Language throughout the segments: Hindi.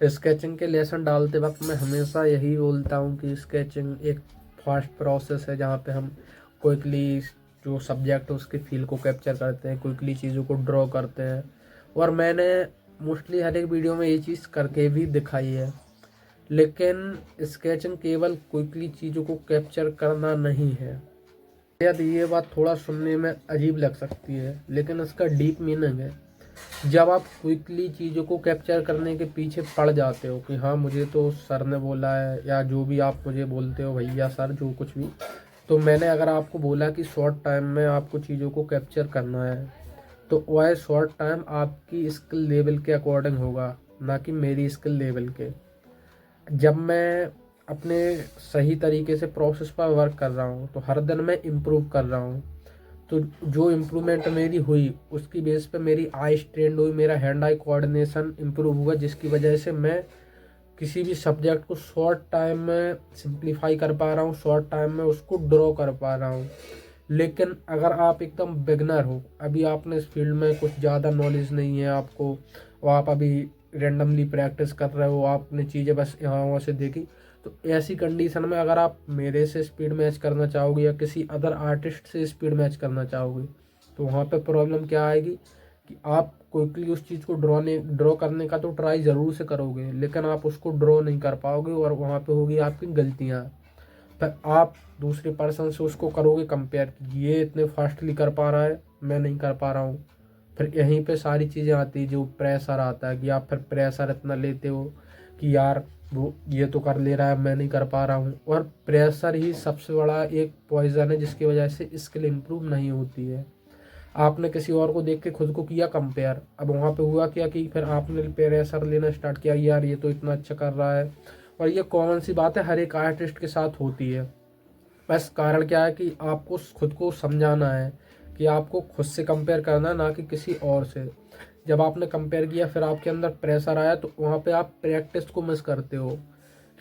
स्केचिंग के लेसन डालते वक्त मैं हमेशा यही बोलता हूँ कि स्केचिंग एक फास्ट प्रोसेस है जहाँ पे हम क्विकली जो सब्जेक्ट है उसके फील को कैप्चर करते हैं, क्विकली चीज़ों को ड्रॉ करते हैं। और मैंने मोस्टली हर एक वीडियो में ये चीज़ करके भी दिखाई है। लेकिन स्केचिंग केवल क्विकली चीज़ों को कैप्चर करना नहीं है। शायद ये बात थोड़ा सुनने में अजीब लग सकती है, लेकिन इसका डीप मीनिंग है। जब आप क्विकली चीज़ों को कैप्चर करने के पीछे पड़ जाते हो कि हाँ मुझे तो सर ने बोला है, या जो भी आप मुझे बोलते हो भैया सर जो कुछ भी, तो मैंने अगर आपको बोला कि शॉर्ट टाइम में आपको चीज़ों को कैप्चर करना है, तो वह शॉर्ट टाइम आपकी स्किल लेवल के अकॉर्डिंग होगा, ना कि मेरी स्किल लेवल के। जब मैं अपने सही तरीके से प्रोसेस पर वर्क कर रहा हूँ तो हर दिन मैं इम्प्रूव कर रहा हूँ। तो जो इम्प्रूवमेंट मेरी हुई उसकी बेस पे मेरी आई स्ट्रेंड हुई, मेरा हैंड आई कोऑर्डिनेशन इम्प्रूव हुआ, जिसकी वजह से मैं किसी भी सब्जेक्ट को शॉर्ट टाइम में सिंप्लीफाई कर पा रहा हूँ, शॉर्ट टाइम में उसको ड्रॉ कर पा रहा हूँ। लेकिन अगर आप एकदम बिगनर हो, अभी आपने इस फील्ड में कुछ ज़्यादा नॉलेज नहीं है आपको, और आप अभी रेंडमली प्रैक्टिस कर रहे हो, आपने चीज़ें बस यहाँ वहाँ से देखी, तो ऐसी कंडीशन में अगर आप मेरे से स्पीड मैच करना चाहोगे या किसी अदर आर्टिस्ट से स्पीड मैच करना चाहोगे, तो वहाँ पे प्रॉब्लम क्या आएगी कि आप क्विकली उस चीज़ को ड्रॉ करने का तो ट्राई ज़रूर से करोगे, लेकिन आप उसको ड्रॉ नहीं कर पाओगे और वहाँ पे होगी आपकी गलतियाँ। फिर आप दूसरे पर्सन से उसको करोगे कंपेयर कि ये इतने फास्टली कर पा रहा है, मैं नहीं कर पा रहा हूँ। फिर यहीं पे सारी चीज़ें आती है, जो प्रेशर आता है कि आप फिर प्रेशर इतना लेते हो कि यार वो ये तो कर ले रहा है, मैं नहीं कर पा रहा हूँ। और प्रेशर ही सबसे बड़ा एक पॉइजन है जिसकी वजह से स्किल इम्प्रूव नहीं होती है। आपने किसी और को देख के खुद को किया कंपेयर, अब वहाँ पे हुआ क्या कि फिर आपने प्रेशर लेना स्टार्ट किया, यार ये तो इतना अच्छा कर रहा है। और ये कॉमन सी बात है, हर एक आर्टिस्ट के साथ होती है। बस कारण क्या है कि आपको खुद को समझाना है कि आपको खुद से कंपेयर करना है, ना कि किसी और से। जब आपने कंपेयर किया फिर आपके अंदर प्रेशर आया, तो वहाँ पे आप प्रैक्टिस को मिस करते हो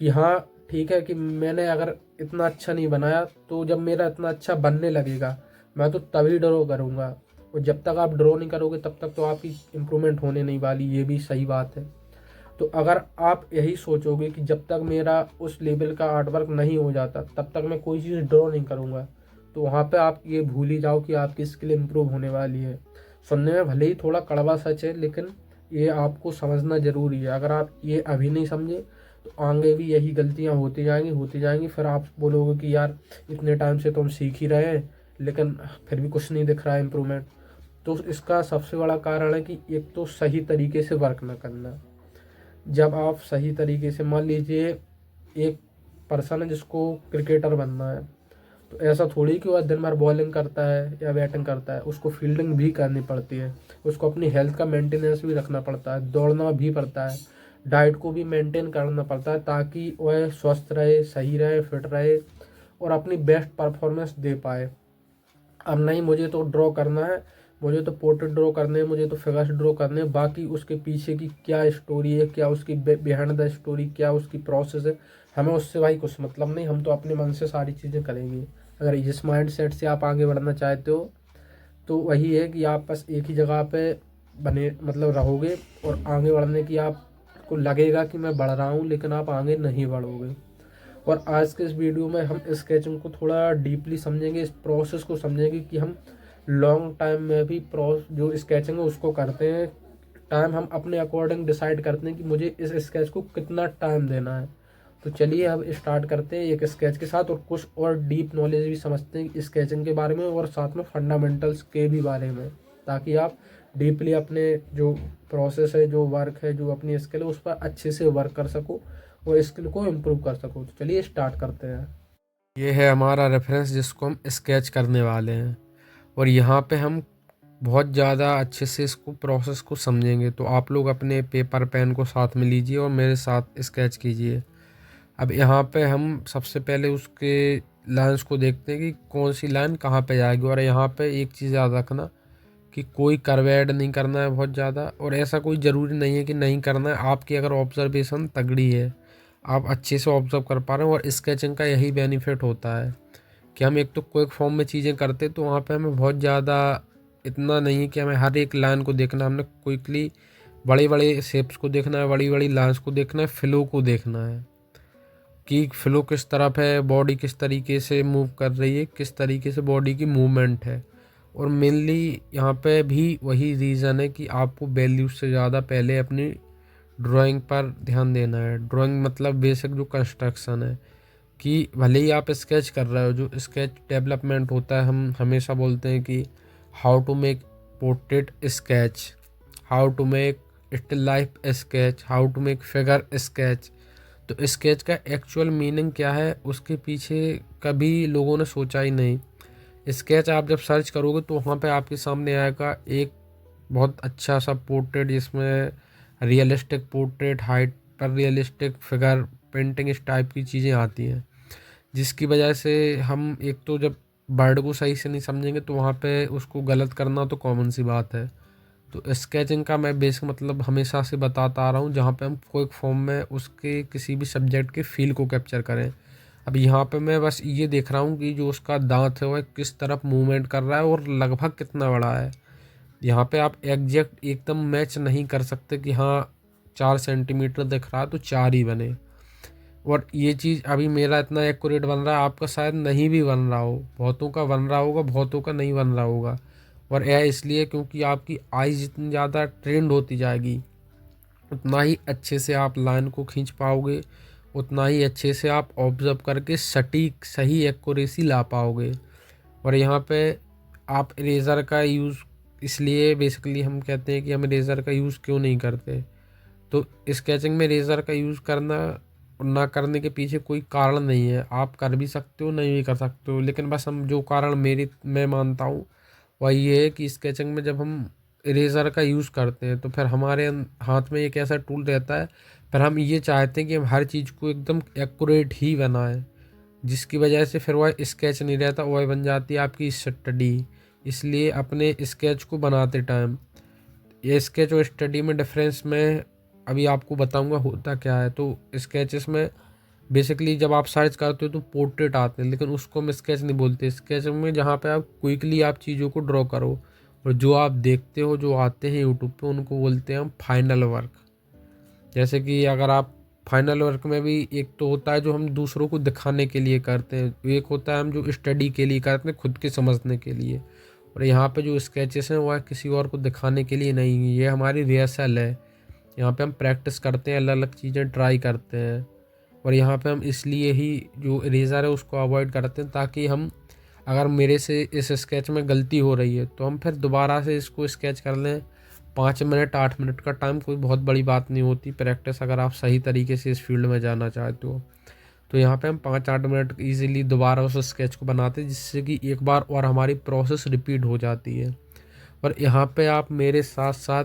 कि हाँ ठीक है कि मैंने अगर इतना अच्छा नहीं बनाया, तो जब मेरा इतना अच्छा बनने लगेगा मैं तो तभी ड्रॉ करूँगा। और जब तक आप ड्रॉ नहीं करोगे तब तक तो आपकी इम्प्रूवमेंट होने नहीं वाली, ये भी सही बात है। तो अगर आप यही सोचोगे कि जब तक मेरा उस लेवल का आर्ट वर्क नहीं हो जाता तब तक मैं कोई चीज़ ड्रॉ नहीं करूँगा, तो वहाँ पे आप ये भूल ही जाओ कि आपकी स्किल इम्प्रूव होने वाली है। सुनने में भले ही थोड़ा कड़वा सच है, लेकिन ये आपको समझना ज़रूरी है। अगर आप ये अभी नहीं समझे तो आगे भी यही गलतियाँ होती जाएंगी। फिर आप बोलोगे कि यार इतने टाइम से तो हम सीख ही रहे हैं, लेकिन फिर भी कुछ नहीं दिख रहा है इम्प्रूवमेंट। तो इसका सबसे बड़ा कारण है कि एक तो सही तरीके से वर्क ना करना। जब आप सही तरीके से, मान लीजिए एक पर्सन है जिसको क्रिकेटर बनना है, तो ऐसा थोड़ी कि वह दिन भर बॉलिंग करता है या बैटिंग करता है, उसको फील्डिंग भी करनी पड़ती है, उसको अपनी हेल्थ का मेंटेनेंस भी रखना पड़ता है, दौड़ना भी पड़ता है, डाइट को भी मेंटेन करना पड़ता है, ताकि वह स्वस्थ रहे, सही रहे, फिट रहे और अपनी बेस्ट परफॉर्मेंस दे पाए। अब नहीं मुझे तो ड्रॉ करना है, मुझे तो पोर्ट्रेट ड्रॉ करने हैं, मुझे तो फिगर्स ड्रॉ करने हैं, बाकी उसके पीछे की क्या स्टोरी है, क्या उसकी बिहाइंड द स्टोरी, क्या उसकी प्रोसेस है, हमें उससे भाई कुछ मतलब नहीं। हम तो अपने मन से सारी चीज़ें करेंगे। अगर इस माइंड सेट से आप आगे बढ़ना चाहते हो तो वही है कि आप बस एक ही जगह पे बने मतलब रहोगे, और आगे बढ़ने की आपको लगेगा कि मैं बढ़ रहा हूँ, लेकिन आप आगे नहीं बढ़ोगे। और आज के इस वीडियो में हम स्केचिंग को थोड़ा डीपली समझेंगे, इस प्रोसेस को समझेंगे कि हम लॉन्ग टाइम में भी जो स्केचिंग है उसको करते हैं। टाइम हम अपने अकॉर्डिंग डिसाइड करते हैं कि मुझे इस स्केच को कितना टाइम देना है। तो चलिए अब स्टार्ट करते हैं एक स्केच के साथ, और कुछ और डीप नॉलेज भी समझते हैं स्केचिंग के बारे में और साथ में फंडामेंटल्स के भी बारे में, ताकि आप डीपली अपने जो प्रोसेस है, जो वर्क है, जो अपनी स्किल है उस पर अच्छे से वर्क कर सको और स्किल को इम्प्रूव कर सको। तो चलिए स्टार्ट करते हैं। ये है हमारा रेफरेंस जिसको हम स्केच करने वाले हैं, और यहाँ पे हम बहुत ज़्यादा अच्छे से इसको प्रोसेस को समझेंगे। तो आप लोग अपने पेपर पेन को साथ में लीजिए और मेरे साथ स्केच कीजिए। अब यहाँ पे हम सबसे पहले उसके लाइन्स को देखते हैं कि कौन सी लाइन कहाँ पे जाएगी। और यहाँ पे एक चीज़ याद रखना कि कोई कर्वेड नहीं करना है बहुत ज़्यादा, और ऐसा कोई ज़रूरी नहीं है कि नहीं करना है। आपकी अगर ऑब्जर्वेशन तगड़ी है, आप अच्छे से ऑब्जर्व कर पा रहे हो, और स्केचिंग का यही बेनिफिट होता है कि हम एक तो क्विक फॉर्म में चीज़ें करते, तो वहाँ पे हमें बहुत ज़्यादा इतना नहीं है कि हमें हर एक लाइन को देखना। हमने क्विकली बड़े बड़े शेप्स को देखना है, बड़ी बड़ी लाइंस को देखना है, फ्लो को देखना है कि फ्लो किस तरफ है, बॉडी किस तरीके से मूव कर रही है, किस तरीके से बॉडी की मूवमेंट है। और मेनली यहाँ पे भी वही रीज़न है कि आपको वैल्यूज से ज़्यादा पहले अपनी ड्राइंग पर ध्यान देना है। ड्राइंग मतलब बेसिक जो कंस्ट्रक्शन है, कि भले ही आप स्केच कर रहे हो, जो स्केच डेवलपमेंट होता है, हम हमेशा बोलते हैं कि how to make portrait sketch, how to make still life sketch, how to make figure sketch. तो स्केच का एक्चुअल मीनिंग क्या है, उसके पीछे कभी लोगों ने सोचा ही नहीं। स्केच आप जब सर्च करोगे तो वहाँ पे आपके सामने आएगा एक बहुत अच्छा सा पोर्ट्रेट, जिसमें रियलिस्टिक पोर्ट्रेट, हाइट पर रियलिस्टिक फिगर, पेंटिंग इस टाइप की चीज़ें आती हैं, जिसकी वजह से हम एक तो जब वर्ड को सही से नहीं समझेंगे तो वहाँ पे उसको गलत करना तो कॉमन सी बात है। तो स्केचिंग का मैं बेसिक मतलब हमेशा से बताता आ रहा हूँ, जहाँ पे हम कोई फॉर्म में उसके किसी भी सब्जेक्ट के फील को कैप्चर करें। अब यहाँ पे मैं बस ये देख रहा हूँ कि जो उसका दांत है वह किस तरफ मूवमेंट कर रहा है और लगभग कितना बड़ा है। यहाँ पे आप एग्जैक्ट एकदम मैच नहीं कर सकते कि हाँ 4 सेंटीमीटर दिख रहा है तो 4 ही बने। और ये चीज़ अभी मेरा इतना एक्यूरेट बन रहा है, आपका शायद नहीं भी बन रहा हो, बहुतों का बन रहा होगा, बहुतों का नहीं बन रहा होगा। और यह इसलिए क्योंकि आपकी आई जितनी ज़्यादा ट्रेंड होती जाएगी, उतना ही अच्छे से आप लाइन को खींच पाओगे, उतना ही अच्छे से आप ऑब्जर्व करके सटीक सही एक्यूरेसी ला पाओगे। और यहाँ पे आप इरेज़र का यूज़, इसलिए बेसिकली हम कहते हैं कि हम इरेज़र का यूज़ क्यों नहीं करते। तो स्केचिंग में इरेज़र का यूज़ करना और ना करने के पीछे कोई कारण नहीं है, आप कर भी सकते हो, नहीं भी कर सकते हो। लेकिन बस हम जो कारण मैं मानता हूँ वह ये है कि स्केचिंग में जब हम इरेज़र का यूज़ करते हैं तो फिर हमारे हाथ में एक ऐसा टूल रहता है, फिर हम ये चाहते हैं कि हम हर चीज़ को एकदम एक्यूरेट ही बनाएं, जिसकी वजह से फिर वह स्केच नहीं रहता, वह बन जाती है आपकी स्टडी। इसलिए अपने स्केच को बनाते टाइम, ये स्केच और स्टडी में डिफरेंस मैं अभी आपको बताऊंगा होता क्या है। तो स्केचेस में बेसिकली जब आप सर्च करते हो तो पोर्ट्रेट आते हैं, लेकिन उसको हम स्केच नहीं बोलते। स्केच में जहाँ पे आप क्विकली आप चीज़ों को ड्रॉ करो, और जो आप देखते हो जो आते हैं यूट्यूब पे, उनको बोलते हैं हम फाइनल वर्क। जैसे कि अगर आप फाइनल वर्क में भी एक तो होता है जो हम दूसरों को दिखाने के लिए करते हैं, एक होता है हम जो स्टडी के लिए करते हैं, खुद के समझने के लिए। और यहाँ पे जो स्केचेस हैं वह किसी और को दिखाने के लिए नहीं, ये हमारी रिहर्सल है। यहाँ पे हम प्रैक्टिस करते हैं, अलग अलग चीज़ें ट्राई करते हैं। और यहाँ पे हम इसलिए ही जो इरेज़र है उसको अवॉइड करते हैं, ताकि हम, अगर मेरे से इस स्केच में गलती हो रही है तो हम फिर दोबारा से इसको स्केच कर लें। 5 मिनट 8 मिनट का टाइम कोई बहुत बड़ी बात नहीं होती, प्रैक्टिस अगर आप सही तरीके से इस फील्ड में जाना चाहते हो। तो यहाँ पे हम 5-8 मिनट ईजिली दोबारा उस स्केच को बनाते हैं, जिससे कि एक बार और हमारी प्रोसेस रिपीट हो जाती है। और यहाँ पे आप मेरे साथ साथ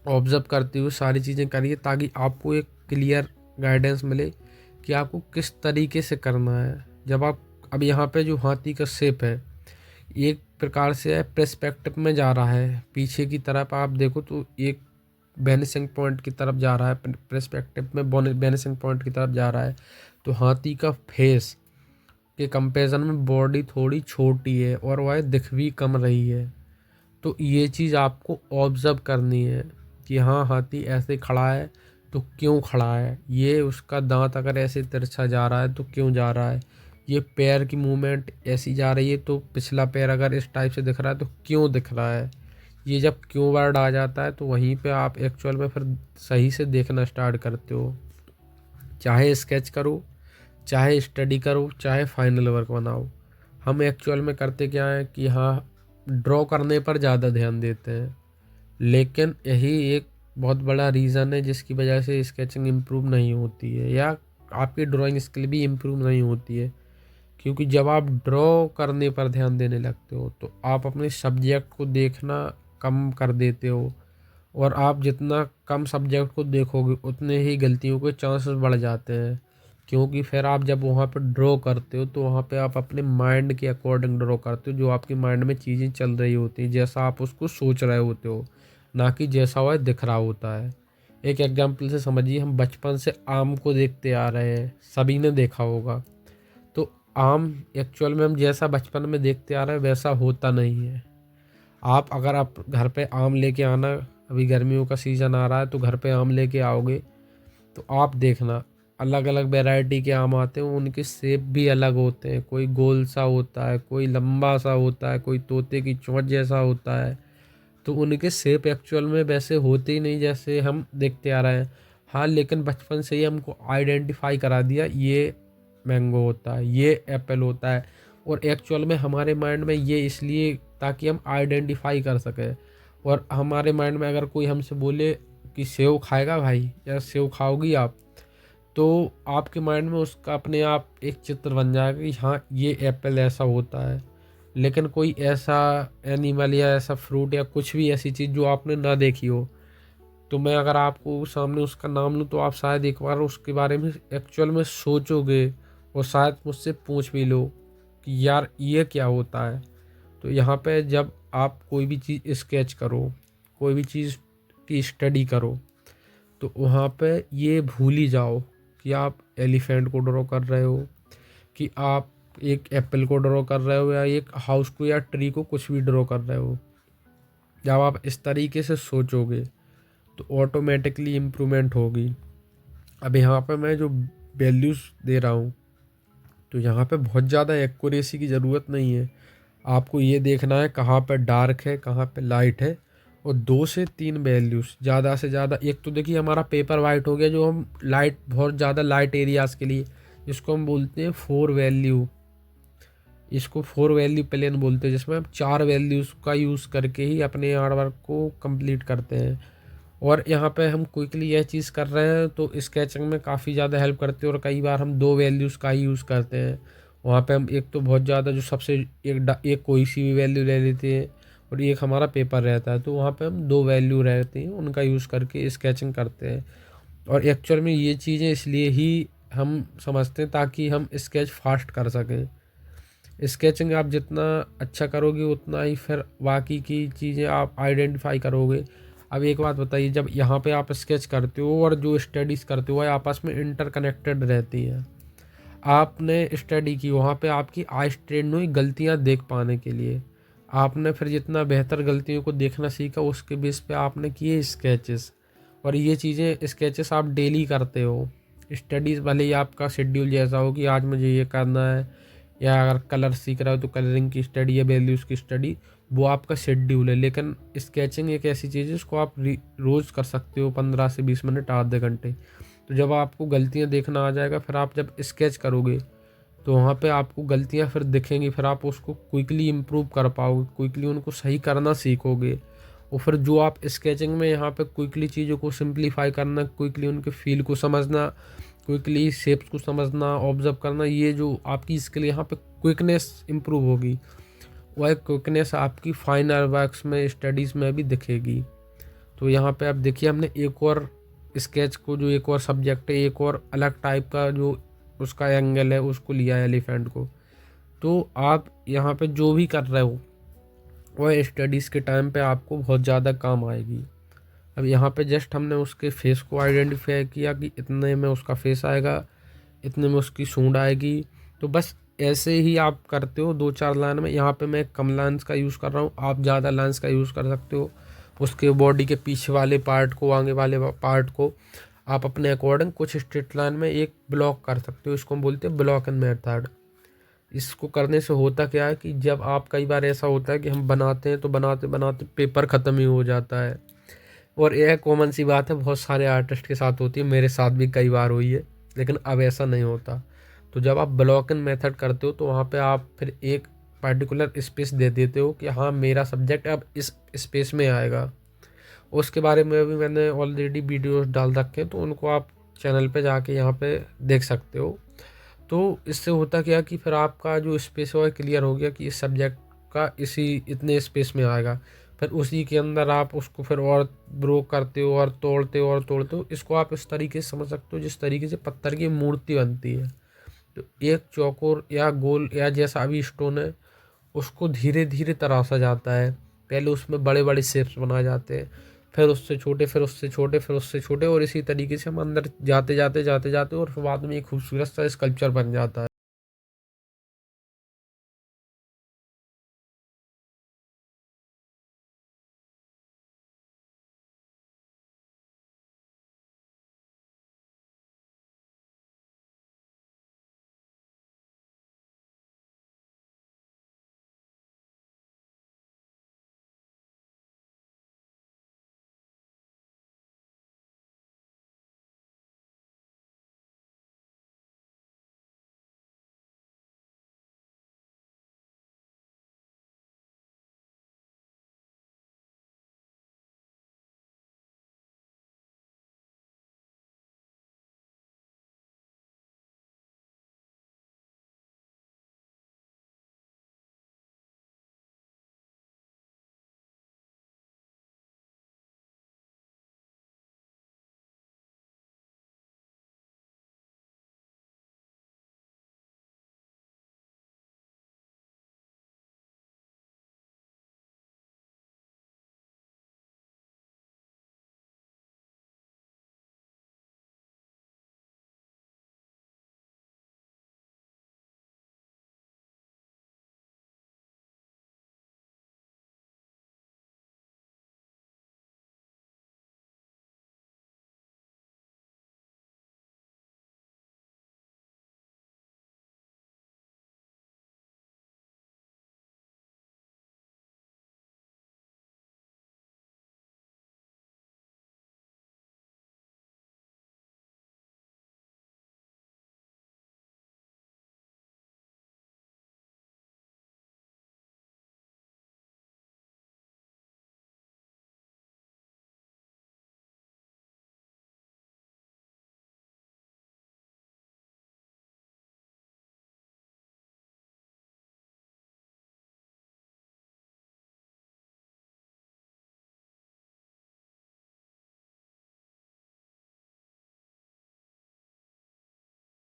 ऑब्ज़र्व करते हुए सारी चीज़ें करिए, ताकि आपको एक क्लियर गाइडेंस मिले कि आपको किस तरीके से करना है। जब आप, अब यहाँ पे जो हाथी का शेप है एक प्रकार से है पर्सपेक्टिव में जा रहा है, पीछे की तरफ आप देखो तो एक वेनिसिंग पॉइंट की तरफ जा रहा है, पर्सपेक्टिव में वेनिसिंग पॉइंट की तरफ जा रहा है। तो हाथी का फेस के कंपैरिजन में बॉडी थोड़ी छोटी है और वह दिख भी कम रही है। तो ये चीज़ आपको ऑब्ज़र्व करनी है कि हाँ हाथी ऐसे खड़ा है तो क्यों खड़ा है, ये उसका दांत अगर ऐसे तिरछा जा रहा है तो क्यों जा रहा है, ये पैर की मूवमेंट ऐसी जा रही है तो पिछला पैर अगर इस टाइप से दिख रहा है तो क्यों दिख रहा है। ये जब क्यों वर्ड आ जाता है तो वहीं पे आप एक्चुअल में फिर सही से देखना स्टार्ट करते हो। चाहे स्केच करो, चाहे स्टडी करो, चाहे फाइनल वर्क बनाओ, हम एक्चुअल में करते क्या है कि हाँ ड्रॉ करने पर ज़्यादा ध्यान देते हैं। लेकिन यही एक बहुत बड़ा रीज़न है जिसकी वजह से स्केचिंग इम्प्रूव नहीं होती है, या आपकी ड्राइंग स्किल भी इम्प्रूव नहीं होती है। क्योंकि जब आप ड्रॉ करने पर ध्यान देने लगते हो तो आप अपने सब्जेक्ट को देखना कम कर देते हो, और आप जितना कम सब्जेक्ट को देखोगे उतने ही गलतियों के चांसेस बढ़ जाते हैं। क्योंकि फिर आप जब वहाँ पर ड्रॉ करते हो तो वहाँ पे आप अपने माइंड के अकॉर्डिंग ड्रॉ करते हो, जो आपके माइंड में चीज़ें चल रही होती हैं, जैसा आप उसको सोच रहे होते हो, ना कि जैसा वह दिख रहा होता है। एक एग्जाम्पल से समझिए, हम बचपन से आम को देखते आ रहे हैं, सभी ने देखा होगा। तो आम एक्चुअल में हम जैसा बचपन में देखते आ रहे हैं वैसा होता नहीं है। आप अगर आप घर पे आम लेके आना, अभी गर्मियों का सीज़न आ रहा है तो घर पे आम लेके आओगे तो आप देखना अलग अलग वैरायटी के आम आते हैं, उनके शेप भी अलग होते हैं। कोई गोल सा होता है, कोई लंबा सा होता है, कोई तोते की चोंच जैसा होता है। तो उनके शेप एक्चुअल में वैसे होते ही नहीं जैसे हम देखते आ रहे हैं। हाँ, लेकिन बचपन से ही हमको आइडेंटिफाई करा दिया ये मैंगो होता है, ये एप्पल होता है। और एक्चुअल में हमारे माइंड में ये इसलिए ताकि हम आइडेंटिफाई कर सकें। और हमारे माइंड में अगर कोई हमसे बोले कि सेव खाएगा भाई या सेव खाओगी आप, तो आपके माइंड में उसका अपने आप एक चित्र बन जाएगा कि हाँ ये एप्पल ऐसा होता है। लेकिन कोई ऐसा एनिमल या ऐसा फ्रूट या कुछ भी ऐसी चीज़ जो आपने ना देखी हो, तो मैं अगर आपको सामने उसका नाम लूँ तो आप शायद एक बार उसके बारे में एक्चुअल में सोचोगे और शायद मुझसे पूछ भी लो कि यार ये क्या होता है। तो यहाँ पे जब आप कोई भी चीज़ स्केच करो, कोई भी चीज़ की स्टडी करो, तो वहाँ पे ये भूल ही जाओ कि आप एलिफेंट को ड्रॉ कर रहे हो, कि आप एक एप्पल को ड्रॉ कर रहे हो या एक हाउस को या ट्री को, कुछ भी ड्रॉ कर रहे हो। जब आप इस तरीके से सोचोगे तो ऑटोमेटिकली इम्प्रूवमेंट होगी। अब यहाँ पे मैं जो वैल्यूज़ दे रहा हूँ तो यहाँ पे बहुत ज़्यादा एक्यूरेसी की ज़रूरत नहीं है। आपको ये देखना है कहाँ पे डार्क है, कहाँ पे लाइट है, और 2 से 3 वैल्यूज़ ज़्यादा से ज़्यादा। एक तो देखिए हमारा पेपर वाइट हो गया, जो हम लाइट बहुत ज़्यादा लाइट एरियाज़ के लिए, इसको हम बोलते हैं 4 वैल्यू। इसको 4 वैल्यू प्लेन बोलते हैं, जिसमें हम 4 वैल्यूज़ का यूज़ करके ही अपने आर्ट वर्क को कंप्लीट करते हैं। और यहाँ पे हम क्विकली यह चीज़ कर रहे हैं तो स्केचिंग में काफ़ी ज़्यादा हेल्प करते हैं। और कई बार हम 2 वैल्यूज़ का ही यूज़ करते हैं। वहाँ पे हम एक तो बहुत ज़्यादा जो सबसे एक कोई सी भी वैल्यू ले लेते हैं, और एक हमारा पेपर रहता है, तो वहाँ पे हम 2 वैल्यू रहती हैं उनका यूज़ करके स्केचिंग करते हैं। और एक्चुअल में ये चीज़ें इसलिए ही हम समझते हैं ताकि हम स्केच फास्ट कर सकें। स्केचिंग आप जितना अच्छा करोगे उतना ही फिर बाकी की चीज़ें आप आइडेंटिफाई करोगे। अब एक बात बताइए, जब यहाँ पे आप स्केच करते हो और जो स्टडीज़ करते हो वह आपस में इंटरकनेक्टेड रहती है। आपने स्टडी की, वहाँ पे आपकी आई ट्रेन हुई गलतियाँ देख पाने के लिए। आपने फिर जितना बेहतर गलतियों को देखना सीखा उसके बेस पे आपने किए स्केचेस। और ये चीज़ें स्केचेस आप डेली करते हो। स्टडीज़ भले ही आपका शेड्यूल जैसा हो कि आज मुझे ये करना है, या अगर कलर सीख रहा हो तो कलरिंग की स्टडी या वैल्यूज़ की स्टडी, वो आपका शेड्यूल है। लेकिन स्केचिंग एक ऐसी चीज़ है जिसको आप रोज़ कर सकते हो, 15 से 20 मिनट, आधे घंटे। तो जब आपको गलतियाँ देखना आ जाएगा, फिर आप जब स्केच करोगे तो वहाँ पे आपको गलतियाँ फिर दिखेंगी, फिर आप उसको क्विकली इम्प्रूव कर पाओगे, क्विकली उनको सही करना सीखोगे। और फिर जो आप स्केचिंग में यहाँ पे क्विकली चीज़ों को सिंप्लीफाई करना, क्विकली उनके फील को समझना, क्विकली शेप्स को समझना, ऑब्जर्व करना, ये जो आपकी स्किल यहाँ पे क्विकनेस इम्प्रूव होगी, वह क्विकनेस आपकी फाइनल वर्क्स में, स्टडीज़ में भी दिखेगी। तो यहाँ पे आप देखिए हमने एक और स्केच को, जो एक और सब्जेक्ट है, एक और अलग टाइप का जो उसका एंगल है उसको लिया है एलिफेंट को। तो आप यहाँ पे जो भी कर रहे हो वह स्टडीज़ के टाइम पे आपको बहुत ज़्यादा काम आएगी। अब यहाँ पे जस्ट हमने उसके फेस को आइडेंटिफाई किया कि इतने में उसका फेस आएगा, इतने में उसकी सूंड आएगी। तो बस ऐसे ही आप करते हो 2-4 लाइन में। यहाँ पे मैं कम लाइन्स का यूज़ कर रहा हूँ, आप ज़्यादा लाइन्स का यूज़ कर सकते हो। उसके बॉडी के पीछे वाले पार्ट को, आगे वाले पार्ट को आप अपने अकॉर्डिंग कुछ स्ट्रेट लाइन में एक ब्लॉक कर सकते हो। इसको हम बोलते हैं ब्लॉक एंड मेथड। इसको करने से होता क्या है कि जब आप, कई बार ऐसा होता है कि हम बनाते हैं तो बनाते बनाते पेपर ख़त्म ही हो जाता है। और यह कॉमन सी बात है, बहुत सारे आर्टिस्ट के साथ होती है, मेरे साथ भी कई बार हुई है। लेकिन अब ऐसा नहीं होता। तो जब आप ब्लॉक एंड मेथड करते हो तो वहाँ पे आप फिर एक पर्टिकुलर स्पेस दे देते हो कि हाँ मेरा सब्जेक्ट अब इस स्पेस में आएगा। उसके बारे में भी मैंने ऑलरेडी वीडियोस डाल रखे हैं, तो उनको आप चैनल पे जाके यहाँ पे देख सकते हो। तो इससे होता क्या कि फिर आपका जो स्पेस है वो क्लियर हो गया कि इस सब्जेक्ट का इसी इतने स्पेस में आएगा। फिर उसी के अंदर आप उसको फिर और ब्रो करते हो और तोड़ते हो और तोड़ते हो। इसको आप इस तरीके से समझ सकते हो जिस तरीके से पत्थर की मूर्ति बनती है। तो एक चौकोर या गोल या जैसा भी स्टोन है, उसको धीरे धीरे तराशा जाता है। पहले उसमें बड़े बड़े शेप्स बनाए जाते हैं, फिर उससे छोटे, फिर उससे छोटे, फिर उससे छोटे, और इसी तरीके से हम अंदर जाते जाते जाते जाते और फिर बाद में एक खूबसूरत सा स्कल्पचर बन जाता है।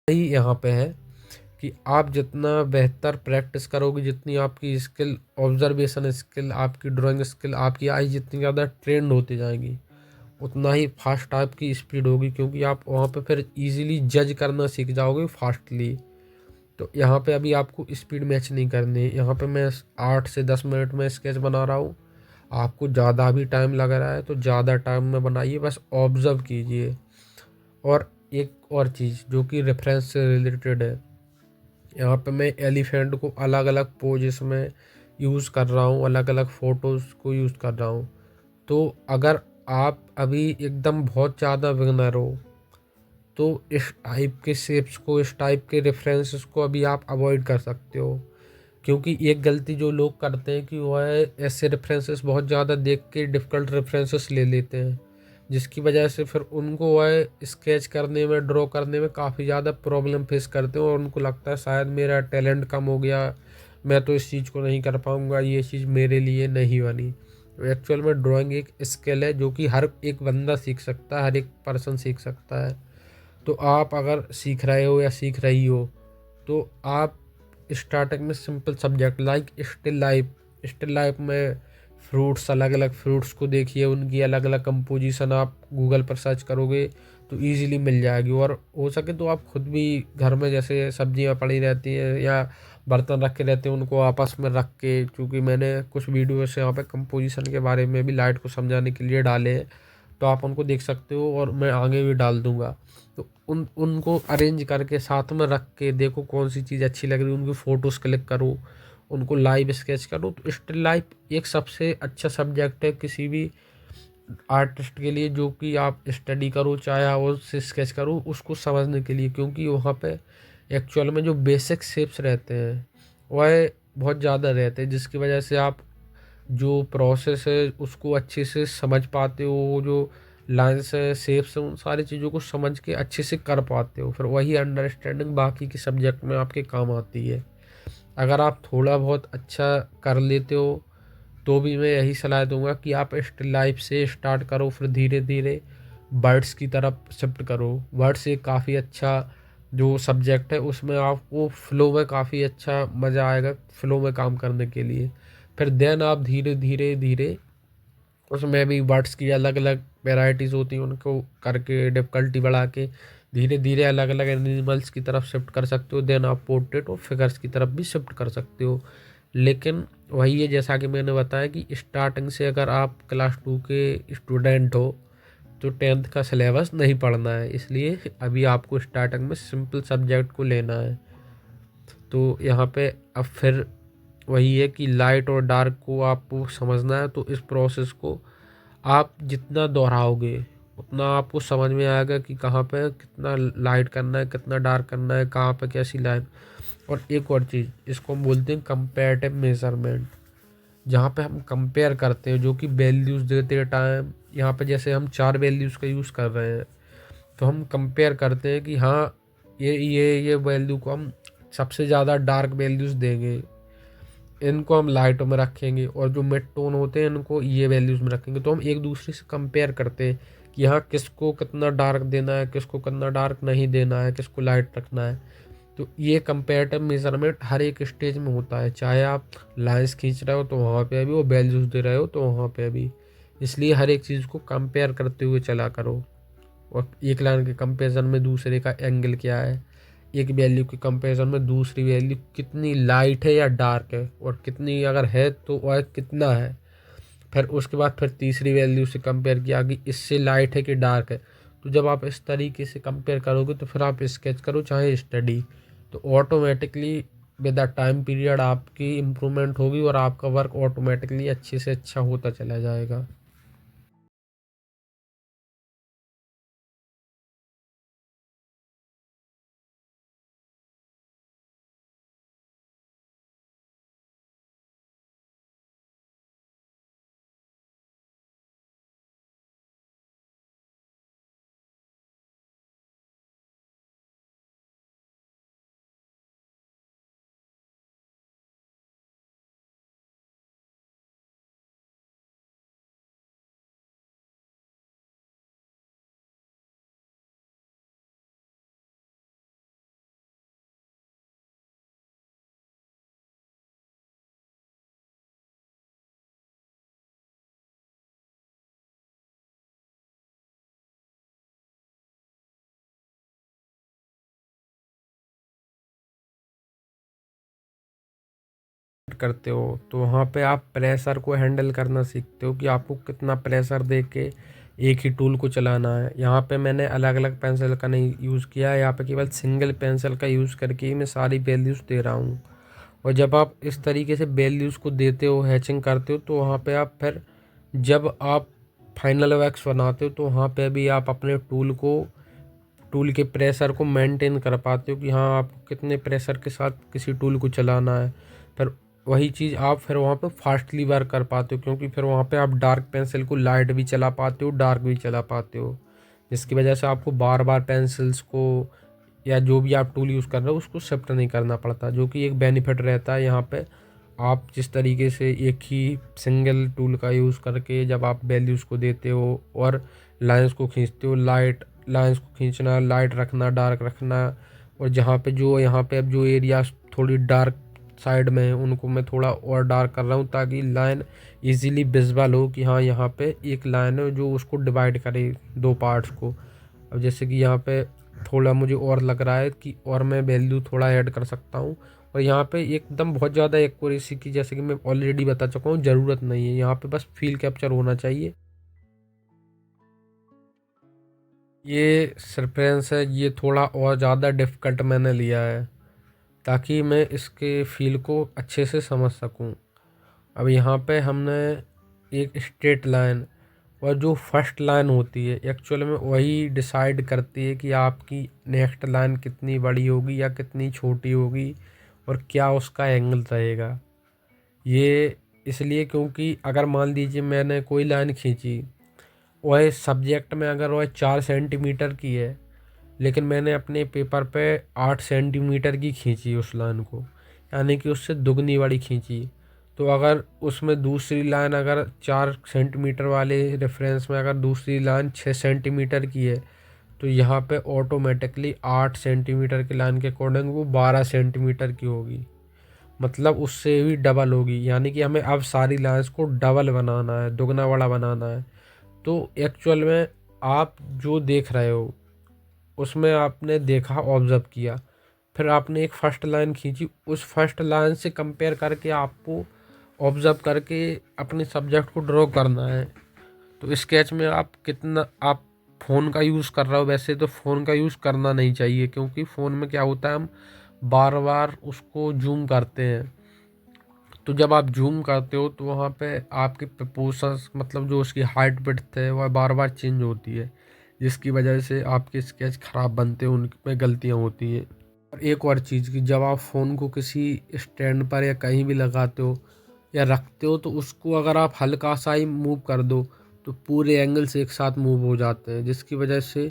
यही यहाँ पे है कि आप जितना बेहतर प्रैक्टिस करोगे, जितनी आपकी स्किल, ऑब्जर्वेशन स्किल, आपकी ड्राइंग स्किल, आपकी आई जितनी ज़्यादा ट्रेंड होती जाएगी, उतना ही फास्ट आपकी स्पीड होगी, क्योंकि आप वहाँ पे फिर इजीली जज करना सीख जाओगे फास्टली। तो यहाँ पे अभी आपको स्पीड मैच नहीं करनी है। यहाँ पे मैं 8 से 10 मिनट में स्केच बना रहा हूँ। आपको ज़्यादा भी टाइम लग रहा है तो ज़्यादा टाइम में बनाइए, बस ऑब्ज़र्व कीजिए। और एक और चीज़ जो कि रेफरेंस से रिलेटेड है, यहाँ पे मैं एलिफेंट को अलग अलग पोजेस में यूज़ कर रहा हूँ, अलग अलग फ़ोटोज़ को यूज़ कर रहा हूँ। तो अगर आप अभी एकदम बहुत ज़्यादा बिगिनर हो तो इस टाइप के शेप्स को, इस टाइप के रेफरेंसेस को अभी आप अवॉइड कर सकते हो। क्योंकि एक गलती जो लोग करते हैं कि वह ऐसे रेफरेंसेस बहुत ज़्यादा देख के डिफ़िकल्ट रेफरेंसेस ले लेते हैं, जिसकी वजह से फिर उनको वह स्केच करने में, ड्रॉ करने में काफ़ी ज़्यादा प्रॉब्लम फेस करते हैं और उनको लगता है शायद मेरा टैलेंट कम हो गया, मैं तो इस चीज़ को नहीं कर पाऊँगा, ये चीज़ मेरे लिए नहीं बनी। एक्चुअल में ड्राइंग एक स्किल है जो कि हर एक बंदा सीख सकता है, हर एक पर्सन सीख सकता है। तो आप अगर सीख रहे हो या सीख रही हो तो आप स्टार्टिंग में simple subject like still life में फ्रूट्स, अलग अलग फ्रूट्स को देखिए, उनकी अलग अलग कंपोजिशन आप गूगल पर सर्च करोगे तो इजीली मिल जाएगी। और हो सके तो आप खुद भी घर में जैसे सब्जियां पड़ी रहती हैं या बर्तन रखे रहते हैं, उनको आपस में रख के, क्योंकि मैंने कुछ वीडियोस यहाँ पे कंपोजिशन के बारे में भी लाइट को समझाने के लिए डाले हैं, तो आप उनको देख सकते हो और मैं आगे भी डाल दूंगा। तो उनको अरेंज करके साथ में रख के देखो कौन सी चीज़ अच्छी लग रही है, उनकी फ़ोटोज़ क्लिक करो, उनको लाइव स्केच करो। तो स्टिल लाइफ एक सबसे अच्छा सब्जेक्ट है किसी भी आर्टिस्ट के लिए, जो कि आप स्टडी करो चाहे आप उससे स्केच करो उसको समझने के लिए, क्योंकि वहाँ पे एक्चुअल में जो बेसिक शेप्स रहते हैं वह बहुत ज़्यादा रहते हैं, जिसकी वजह से आप जो प्रोसेस है उसको अच्छे से समझ पाते हो, जो लाइन्स है, शेप्स है, उन सारी चीज़ों को समझ के अच्छे से कर पाते हो, फिर वही अंडरस्टैंडिंग बाकी के सब्जेक्ट में आपके काम आती है। अगर आप थोड़ा बहुत अच्छा कर लेते हो तो भी मैं यही सलाह दूंगा कि आप स्टिल लाइफ से स्टार्ट करो, फिर धीरे धीरे बर्ड्स की तरफ शिफ्ट करो। बर्ड्स एक काफ़ी अच्छा जो सब्जेक्ट है, उसमें आपको फ्लो में काफ़ी अच्छा मज़ा आएगा फ्लो में काम करने के लिए। फिर देन आप धीरे धीरे धीरे उसमें भी बर्ड्स की अलग अलग वेराइटीज़ होती हैं, उनको करके डिफ़िकल्टी बढ़ा के धीरे धीरे अलग अलग एनिमल्स की तरफ शिफ्ट कर सकते हो। देन आप पोर्ट्रेट और फिगर्स की तरफ भी शिफ्ट कर सकते हो। लेकिन वही है, जैसा कि मैंने बताया कि स्टार्टिंग से अगर आप क्लास 2 के स्टूडेंट हो तो 10th का सिलेबस नहीं पढ़ना है, इसलिए अभी आपको स्टार्टिंग में सिंपल सब्जेक्ट को लेना है। तो यहाँ पे अब फिर वही है कि लाइट और डार्क को आपको समझना है, तो इस प्रोसेस को आप जितना दोहराओगे उतना आपको समझ में आएगा कि कहाँ पे कितना लाइट करना है, कितना डार्क करना है, कहाँ पे कैसी लाइन। और एक और चीज़, इसको हम बोलते हैं कंपैरेटिव मेजरमेंट, जहाँ पे हम कंपेयर करते हैं जो कि वैल्यूज़ देते हैं टाइम। यहाँ पे जैसे हम 4 वैल्यूज़ का यूज़ कर रहे हैं तो हम कंपेयर करते हैं कि हाँ ये वैल्यू को हम सबसे ज़्यादा डार्क वैल्यूज़ देंगे, इनको हम लाइट में रखेंगे, और जो मिड टोन होते हैं इनको ये वैल्यूज़ में रखेंगे। तो हम एक दूसरे से कंपेयर करते हैं कि यहाँ किसको कितना डार्क देना है, किसको कितना डार्क नहीं देना है, किसको लाइट रखना है। तो ये कंपेरेटिव मेजरमेंट हर एक स्टेज में होता है, चाहे आप लाइंस खींच रहे हो तो वहाँ पे भी, वो वैल्यूज़ दे रहे हो तो वहाँ पे भी। इसलिए हर एक चीज़ को कंपेयर करते हुए चला करो, और एक लाइन के कंपेरिजन में दूसरे का एंगल क्या है, एक वैल्यू के कंपैरिजन में दूसरी वैल्यू कितनी लाइट है या डार्क है, और कितनी अगर है तो वह कितना है। फिर उसके बाद फिर तीसरी वैल्यू से कंपेयर किया कि इससे लाइट है कि डार्क है। तो जब आप इस तरीके से कंपेयर करोगे तो फिर आप स्केच करो चाहे स्टडी, तो automatically with the time period आपकी इम्प्रूवमेंट होगी और आपका वर्क ऑटोमेटिकली अच्छे से अच्छा होता चला जाएगा। करते हो तो वहाँ पे आप प्रेशर को हैंडल करना सीखते हो कि आपको कितना प्रेशर दे के एक ही टूल को चलाना है। यहाँ पे मैंने अलग अलग पेंसिल का नहीं यूज़ किया है, यहाँ पे केवल सिंगल पेंसिल का यूज़ करके ही मैं सारी वैल्यूज़ दे रहा हूँ। और जब आप इस तरीके से वैल्यूज़ को देते हो, हैचिंग करते हो, तो वहाँ पे आप फिर जब आप फाइनल वैक्स बनाते हो तो वहाँ पे भी आप अपने टूल के प्रेशर को मेंटेन कर पाते हो कि हाँ आपको कितने प्रेशर के साथ किसी टूल को चलाना है। फिर वही चीज़ आप फिर वहाँ पे फास्टली वर्क कर पाते हो, क्योंकि फिर वहाँ पे आप डार्क पेंसिल को लाइट भी चला पाते हो, डार्क भी चला पाते हो, जिसकी वजह से आपको बार बार पेंसिल्स को या जो भी आप टूल यूज़ कर रहे हो उसको शिफ्ट नहीं करना पड़ता, जो कि एक बेनिफिट रहता है। यहाँ पे आप जिस तरीके से एक ही सिंगल टूल का यूज़ करके जब आप वैल्यूज़ को देते हो और लाइंस को खींचते हो, लाइंस को खींचना, लाइट रखना, डार्क रखना, और जहाँ पे जो यहाँ पे अब जो एरिया थोड़ी डार्क साइड में है उनको मैं थोड़ा और डार्क कर रहा हूँ ताकि लाइन इजीली विजिबल हो कि हाँ यहाँ पे एक लाइन है जो उसको डिवाइड करे दो पार्ट्स को। अब जैसे कि यहाँ पे थोड़ा मुझे और लग रहा है कि और मैं वैल्यू थोड़ा ऐड कर सकता हूँ, और यहाँ पे एकदम बहुत ज़्यादा एक्यूरेसी की, जैसे कि मैं ऑलरेडी बता चुका हूँ, ज़रूरत नहीं है। यहाँ पे बस फील कैप्चर होना चाहिए। ये सरफेस है, ये थोड़ा और ज़्यादा डिफ़िकल्ट मैंने लिया है ताकि मैं इसके फील को अच्छे से समझ सकूं। अब यहाँ पे हमने एक स्ट्रेट लाइन, और जो फर्स्ट लाइन होती है एक्चुअल में वही डिसाइड करती है कि आपकी नेक्स्ट लाइन कितनी बड़ी होगी या कितनी छोटी होगी और क्या उसका एंगल रहेगा। ये इसलिए क्योंकि अगर मान लीजिए मैंने कोई लाइन खींची, वह सब्जेक्ट में अगर वह 4 सेंटीमीटर की है, लेकिन मैंने अपने पेपर पे 8 सेंटीमीटर की खींची उस लाइन को, यानी कि उससे दुगनी बड़ी खींची। तो अगर उसमें दूसरी लाइन अगर 4 सेंटीमीटर वाले रेफरेंस में अगर दूसरी लाइन 6 सेंटीमीटर की है, तो यहाँ पे ऑटोमेटिकली 8 सेंटीमीटर की लाइन के अकॉर्डिंग वो 12 सेंटीमीटर की होगी, मतलब उससे भी डबल होगी। यानी कि हमें अब सारी लाइन्स को डबल बनाना है, दुगना बड़ा बनाना है। तो एक्चुअल में आप जो देख रहे हो उसमें आपने देखा, ऑब्ज़र्व किया, फिर आपने एक फ़र्स्ट लाइन खींची, उस फर्स्ट लाइन से कंपेयर करके आपको ऑब्ज़र्व करके अपने सब्जेक्ट को ड्रॉ करना है। तो स्केच में आप फ़ोन का यूज़ कर रहे हो, वैसे तो फ़ोन का यूज़ करना नहीं चाहिए, क्योंकि फ़ोन में क्या होता है हम बार बार उसको जूम करते हैं। तो जब आप जूम करते हो तो वहाँ पे आपके प्रपोर्शंस, मतलब जो उसकी हाइट विड्थ है वह बार बार चेंज होती है, जिसकी वजह से आपके स्केच ख़राब बनते हैं, उनमें गलतियाँ होती हैं। और एक और चीज़ कि जब आप फ़ोन को किसी स्टैंड पर या कहीं भी लगाते हो या रखते हो, तो उसको अगर आप हल्का सा ही मूव कर दो तो पूरे एंगल्स एक साथ मूव हो जाते हैं, जिसकी वजह से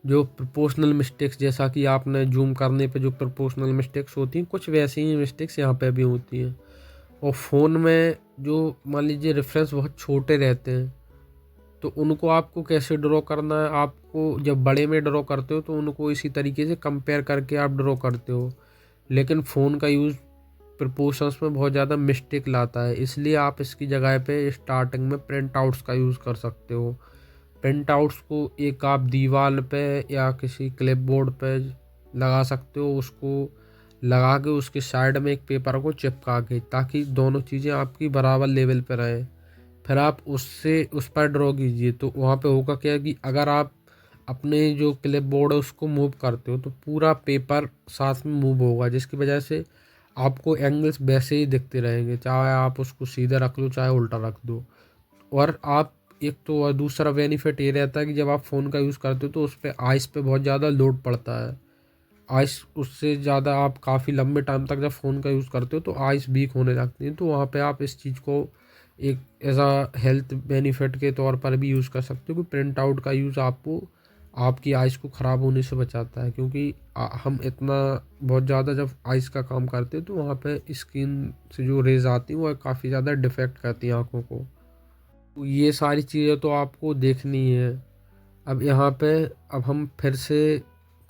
जो प्रोपोर्शनल मिस्टेक्स, जैसा कि आपने जूम करने पे जो प्रोपोर्शनल मिस्टेक्स होती हैं, कुछ वैसी ही मिस्टेक्स यहाँ पे भी होती हैं। और फ़ोन में जो मान लीजिए रेफरेंस बहुत छोटे रहते हैं, तो उनको आपको कैसे ड्रॉ करना है, आपको जब बड़े में ड्रॉ करते हो तो उनको इसी तरीके से कंपेयर करके आप ड्रॉ करते हो। लेकिन फ़ोन का यूज़ प्रोपोर्शंस में बहुत ज़्यादा मिस्टेक लाता है, इसलिए आप इसकी जगह पे स्टार्टिंग में प्रिंट आउट्स का यूज़ कर सकते हो। प्रिंट आउट्स को एक आप दीवार पे या किसी क्लिपबोर्ड पे लगा सकते हो, उसको लगा के उसके साइड में एक पेपर को चिपका के, ताकि दोनों चीज़ें आपकी बराबर लेवल पे रहें। फिर आप उससे उस पर ड्रॉ कीजिए, तो वहाँ पे होगा क्या कि अगर आप अपने जो क्लिपबोर्ड है उसको मूव करते हो तो पूरा पेपर साथ में मूव होगा, जिसकी वजह से आपको एंगल्स वैसे ही दिखते रहेंगे, चाहे आप उसको सीधा रख लो चाहे उल्टा रख दो। और आप एक तो, और दूसरा बेनिफिट ये रहता है कि जब आप फ़ोन का यूज़ करते हो तो उस पे आइस पे बहुत ज़्यादा लोड पड़ता है। आइस उससे ज़्यादा आप काफ़ी लंबे टाइम तक जब फ़ोन का यूज़ करते हो तो आइस वीक होने लगती है, तो वहाँ पे आप इस चीज़ को एक एज अ हेल्थ बेनिफिट के तौर पर भी यूज़ कर सकते हो कि प्रिंट आउट का यूज़ आपको आपकी आइस को ख़राब होने से बचाता है, क्योंकि हम इतना बहुत ज़्यादा जब आइस का काम करते हैं तो वहाँ पे स्किन से जो रेज आती हैं वो काफ़ी ज़्यादा डिफेक्ट करती हैं आँखों को। तो ये सारी चीज़ें तो आपको देखनी है। अब यहाँ पे अब हम फिर से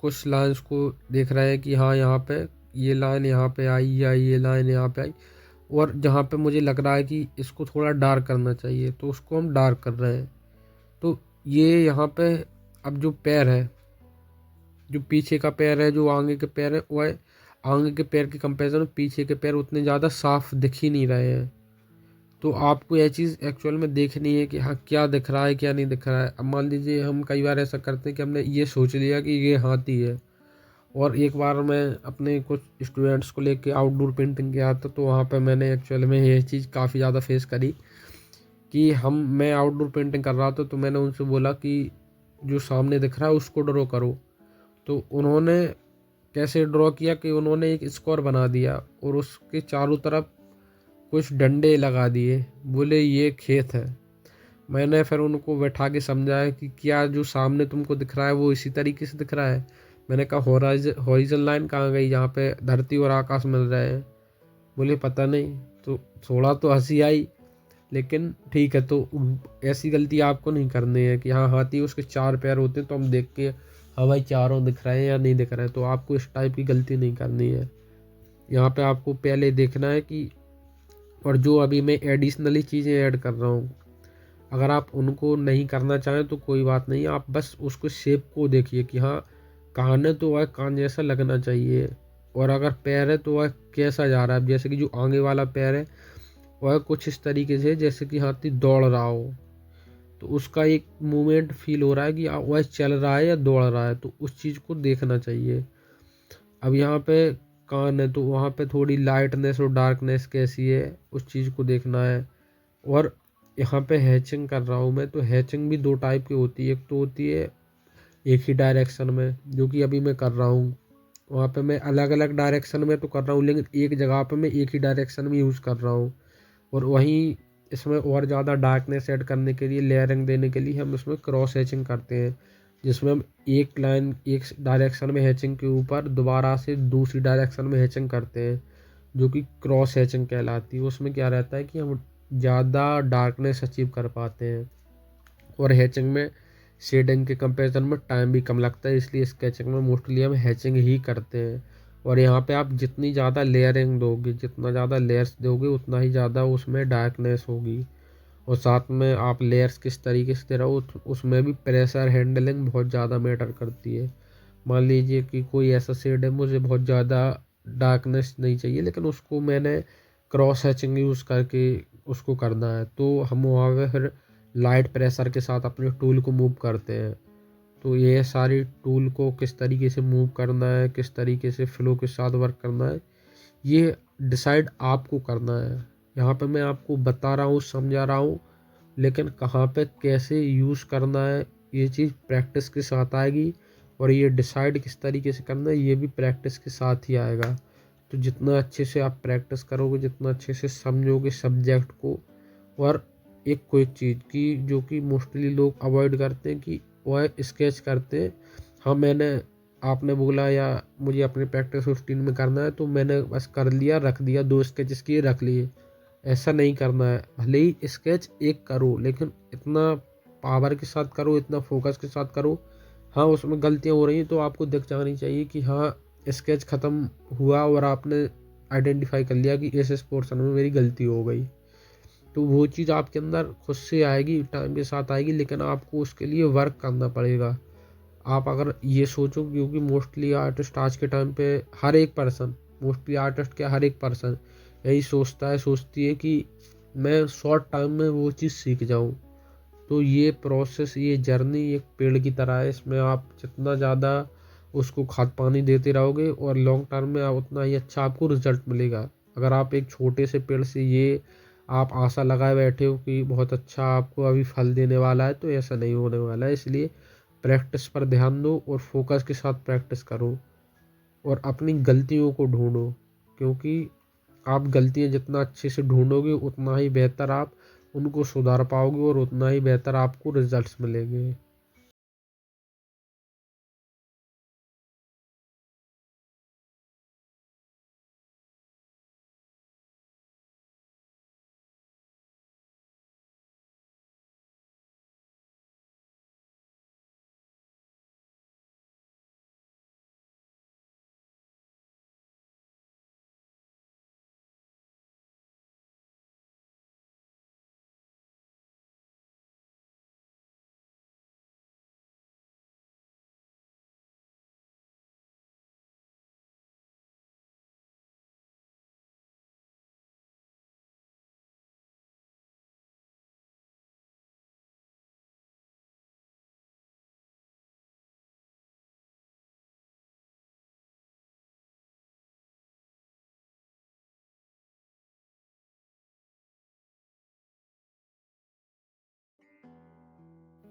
कुछ लाइन्स को देख रहे हैं कि हाँ यहाँ पे ये लाइन यहाँ पे आई या ये लाइन यहाँ पे आई, और जहाँ पे मुझे लग रहा है कि इसको थोड़ा डार्क करना चाहिए तो उसको हम डार्क कर रहे हैं। तो ये यहाँ पे अब जो पैर है, जो पीछे का पैर है, जो आगे के पैर है, वह आगे के पैर के कंपैरिजन में पीछे के पैर उतने ज़्यादा साफ दिख ही नहीं रहे हैं। तो आपको यह चीज़ एक्चुअल में देखनी है कि हाँ क्या दिख रहा है क्या नहीं दिख रहा है। अब मान लीजिए हम कई बार ऐसा करते हैं कि हमने ये सोच लिया कि ये हाथी है, और एक बार मैं अपने कुछ स्टूडेंट्स को लेके आउटडोर पेंटिंग गया था, तो वहाँ पे मैंने एक्चुअल में ये चीज़ काफ़ी ज़्यादा फेस करी कि मैं आउटडोर पेंटिंग कर रहा था, तो मैंने उनसे बोला कि जो सामने दिख रहा है उसको ड्रॉ करो। तो उन्होंने कैसे ड्रॉ किया कि उन्होंने एक स्क्वायर बना दिया और उसके चारों तरफ कुछ डंडे लगा दिए, बोले ये खेत है। मैंने फिर उनको बैठा के समझाया कि क्या जो सामने तुमको दिख रहा है वो इसी तरीके से दिख रहा है। मैंने कहा हॉरिजन लाइन कहाँ गई जहाँ पे धरती और आकाश मिल रहे हैं। बोले पता नहीं। तो थोड़ा तो हंसी आई, लेकिन ठीक है। तो ऐसी गलती आपको नहीं करनी है कि हाँ हाथी उसके 4 पैर होते हैं तो हम देख के हाँ भाई चारों दिख रहे हैं या नहीं दिख रहे हैं, तो आपको इस टाइप की गलती नहीं करनी है। यहाँ पे आपको पहले देखना है कि, और जो अभी मैं एडिशनली चीज़ें ऐड कर रहा हूँ, अगर आप उनको नहीं करना चाहें तो कोई बात नहीं, आप बस उसको शेप को देखिए कि हाँ कान है तो वह कान जैसा लगना चाहिए, और अगर पैर है तो वह कैसा जा रहा है। जैसे कि जो आगे वाला पैर है वह कुछ इस तरीके से जैसे कि हाथी दौड़ रहा हो, तो उसका एक मूवमेंट फील हो रहा है कि वह चल रहा है या दौड़ रहा है, तो उस चीज़ को देखना चाहिए। अब यहाँ पे कान है तो वहाँ पे थोड़ी लाइटनेस और डार्कनेस कैसी है उस चीज़ को देखना है। और यहाँ पे हैचिंग कर रहा हूँ मैं, तो हैचिंग भी 2 टाइप की होती है। एक तो होती है एक ही डायरेक्शन में, जो कि अभी मैं कर रहा हूँ। वहाँ पे मैं अलग अलग डायरेक्शन में तो कर रहा हूँ, लेकिन एक जगह पे मैं एक ही डायरेक्शन में यूज़ कर रहा हूँ। और वहीं इसमें और ज़्यादा डार्कनेस ऐड करने के लिए, लेयरिंग देने के लिए हम इसमें क्रॉस हैचिंग करते हैं, जिसमें हम एक लाइन एक डायरेक्शन में हैचिंग के ऊपर दोबारा से दूसरी डायरेक्शन में हैचिंग करते हैं, जो कि क्रॉस हैचिंग कहलाती है। उसमें क्या रहता है कि हम ज़्यादा डार्कनेस अचीव कर पाते हैं, और हैचिंग में शेडिंग के कंपैरिजन में टाइम भी कम लगता है, इसलिए स्केचिंग में मोस्टली हम हैचिंग ही करते हैं। और यहाँ पे आप जितनी ज़्यादा लेयरिंग दोगे, जितना ज़्यादा लेयर्स दोगे, उतना ही ज़्यादा उसमें डार्कनेस होगी। और साथ में आप लेयर्स किस तरीके से दे रहे हो, उसमें भी प्रेशर हैंडलिंग बहुत ज़्यादा मैटर करती है। मान लीजिए कि कोई ऐसा शेड है, मुझे बहुत ज़्यादा डार्कनेस नहीं चाहिए, लेकिन उसको मैंने क्रॉस हैचिंग यूज़ करके उसको करना है, तो हम वहाँ पे फिर लाइट प्रेशर के साथ अपने टूल को मूव करते हैं। तो ये सारी टूल को किस तरीके से मूव करना है, किस तरीके से फ्लो के साथ वर्क करना है, ये डिसाइड आपको करना है। यहाँ पे मैं आपको बता रहा हूँ, समझा रहा हूँ, लेकिन कहाँ पे कैसे यूज़ करना है ये चीज़ प्रैक्टिस के साथ आएगी, और ये डिसाइड किस तरीके से करना है ये भी प्रैक्टिस के साथ ही आएगा। तो जितना अच्छे से आप प्रैक्टिस करोगे, जितना अच्छे से समझोगे सब्जेक्ट को, और एक कोई चीज़ की जो कि मोस्टली लोग अवॉइड करते हैं कि वह स्केच करते हैं। हाँ मैंने, आपने बोला या मुझे अपनी प्रैक्टिस रूटीन में करना है तो मैंने बस कर लिया, रख दिया, 2 स्केचेस किए रख लिए। ऐसा नहीं करना है। भले ही स्केच एक करो, लेकिन इतना पावर के साथ करो, इतना फोकस के साथ करो। हाँ उसमें गलतियाँ हो रही हैं तो आपको दिख जानी चाहिए कि हाँ स्केच ख़त्म हुआ और आपने आइडेंटिफाई कर लिया कि इस पोर्शन में मेरी गलती हो गई। तो वो चीज़ आपके अंदर खुद से आएगी, टाइम के साथ आएगी, लेकिन आपको उसके लिए वर्क करना पड़ेगा। आप अगर ये सोचो, क्योंकि मोस्टली आर्टिस्ट आज के टाइम पे हर एक पर्सन, मोस्टली आर्टिस्ट क्या हर एक पर्सन यही सोचती है कि मैं शॉर्ट टाइम में वो चीज़ सीख जाऊँ। तो ये प्रोसेस, ये जर्नी एक पेड़ की तरह है, इसमें आप जितना ज़्यादा उसको खाद पानी देते रहोगे और लॉन्ग टर्म में उतना ही अच्छा आपको रिजल्ट मिलेगा। अगर आप एक छोटे से पेड़ से ये आप आशा लगाए बैठे हो कि बहुत अच्छा आपको अभी फल देने वाला है, तो ऐसा नहीं होने वाला है। इसलिए प्रैक्टिस पर ध्यान दो और फोकस के साथ प्रैक्टिस करो, और अपनी गलतियों को ढूंढो, क्योंकि आप गलतियाँ जितना अच्छे से ढूंढोगे उतना ही बेहतर आप उनको सुधार पाओगे और उतना ही बेहतर आपको रिजल्ट्स मिलेंगे।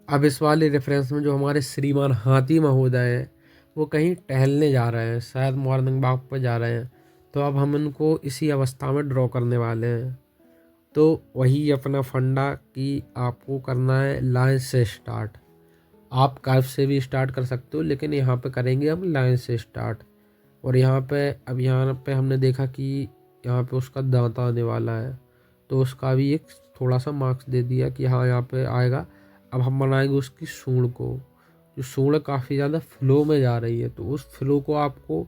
अब इस वाले रेफरेंस में जो हमारे श्रीमान हाथी महोदय हैं वो कहीं टहलने जा रहे हैं, शायद मॉर्निंग वॉक पर जा रहे हैं। तो अब हम इनको इसी अवस्था में ड्रॉ करने वाले हैं। तो वही अपना फंडा कि आपको करना है लाइन से स्टार्ट। आप कर्व से भी स्टार्ट कर सकते हो, लेकिन यहाँ पे करेंगे हम लाइन से स्टार्ट। और यहाँ पे हमने देखा कि यहाँ पे उसका दांत आने वाला है, तो उसका भी एक थोड़ा सा मार्क्स दे दिया कि हाँ यहाँ पे आएगा। अब हम बनाएंगे उसकी सूंड को। जो सूंड काफ़ी ज़्यादा फ्लो में जा रही है, तो उस फ्लो को आपको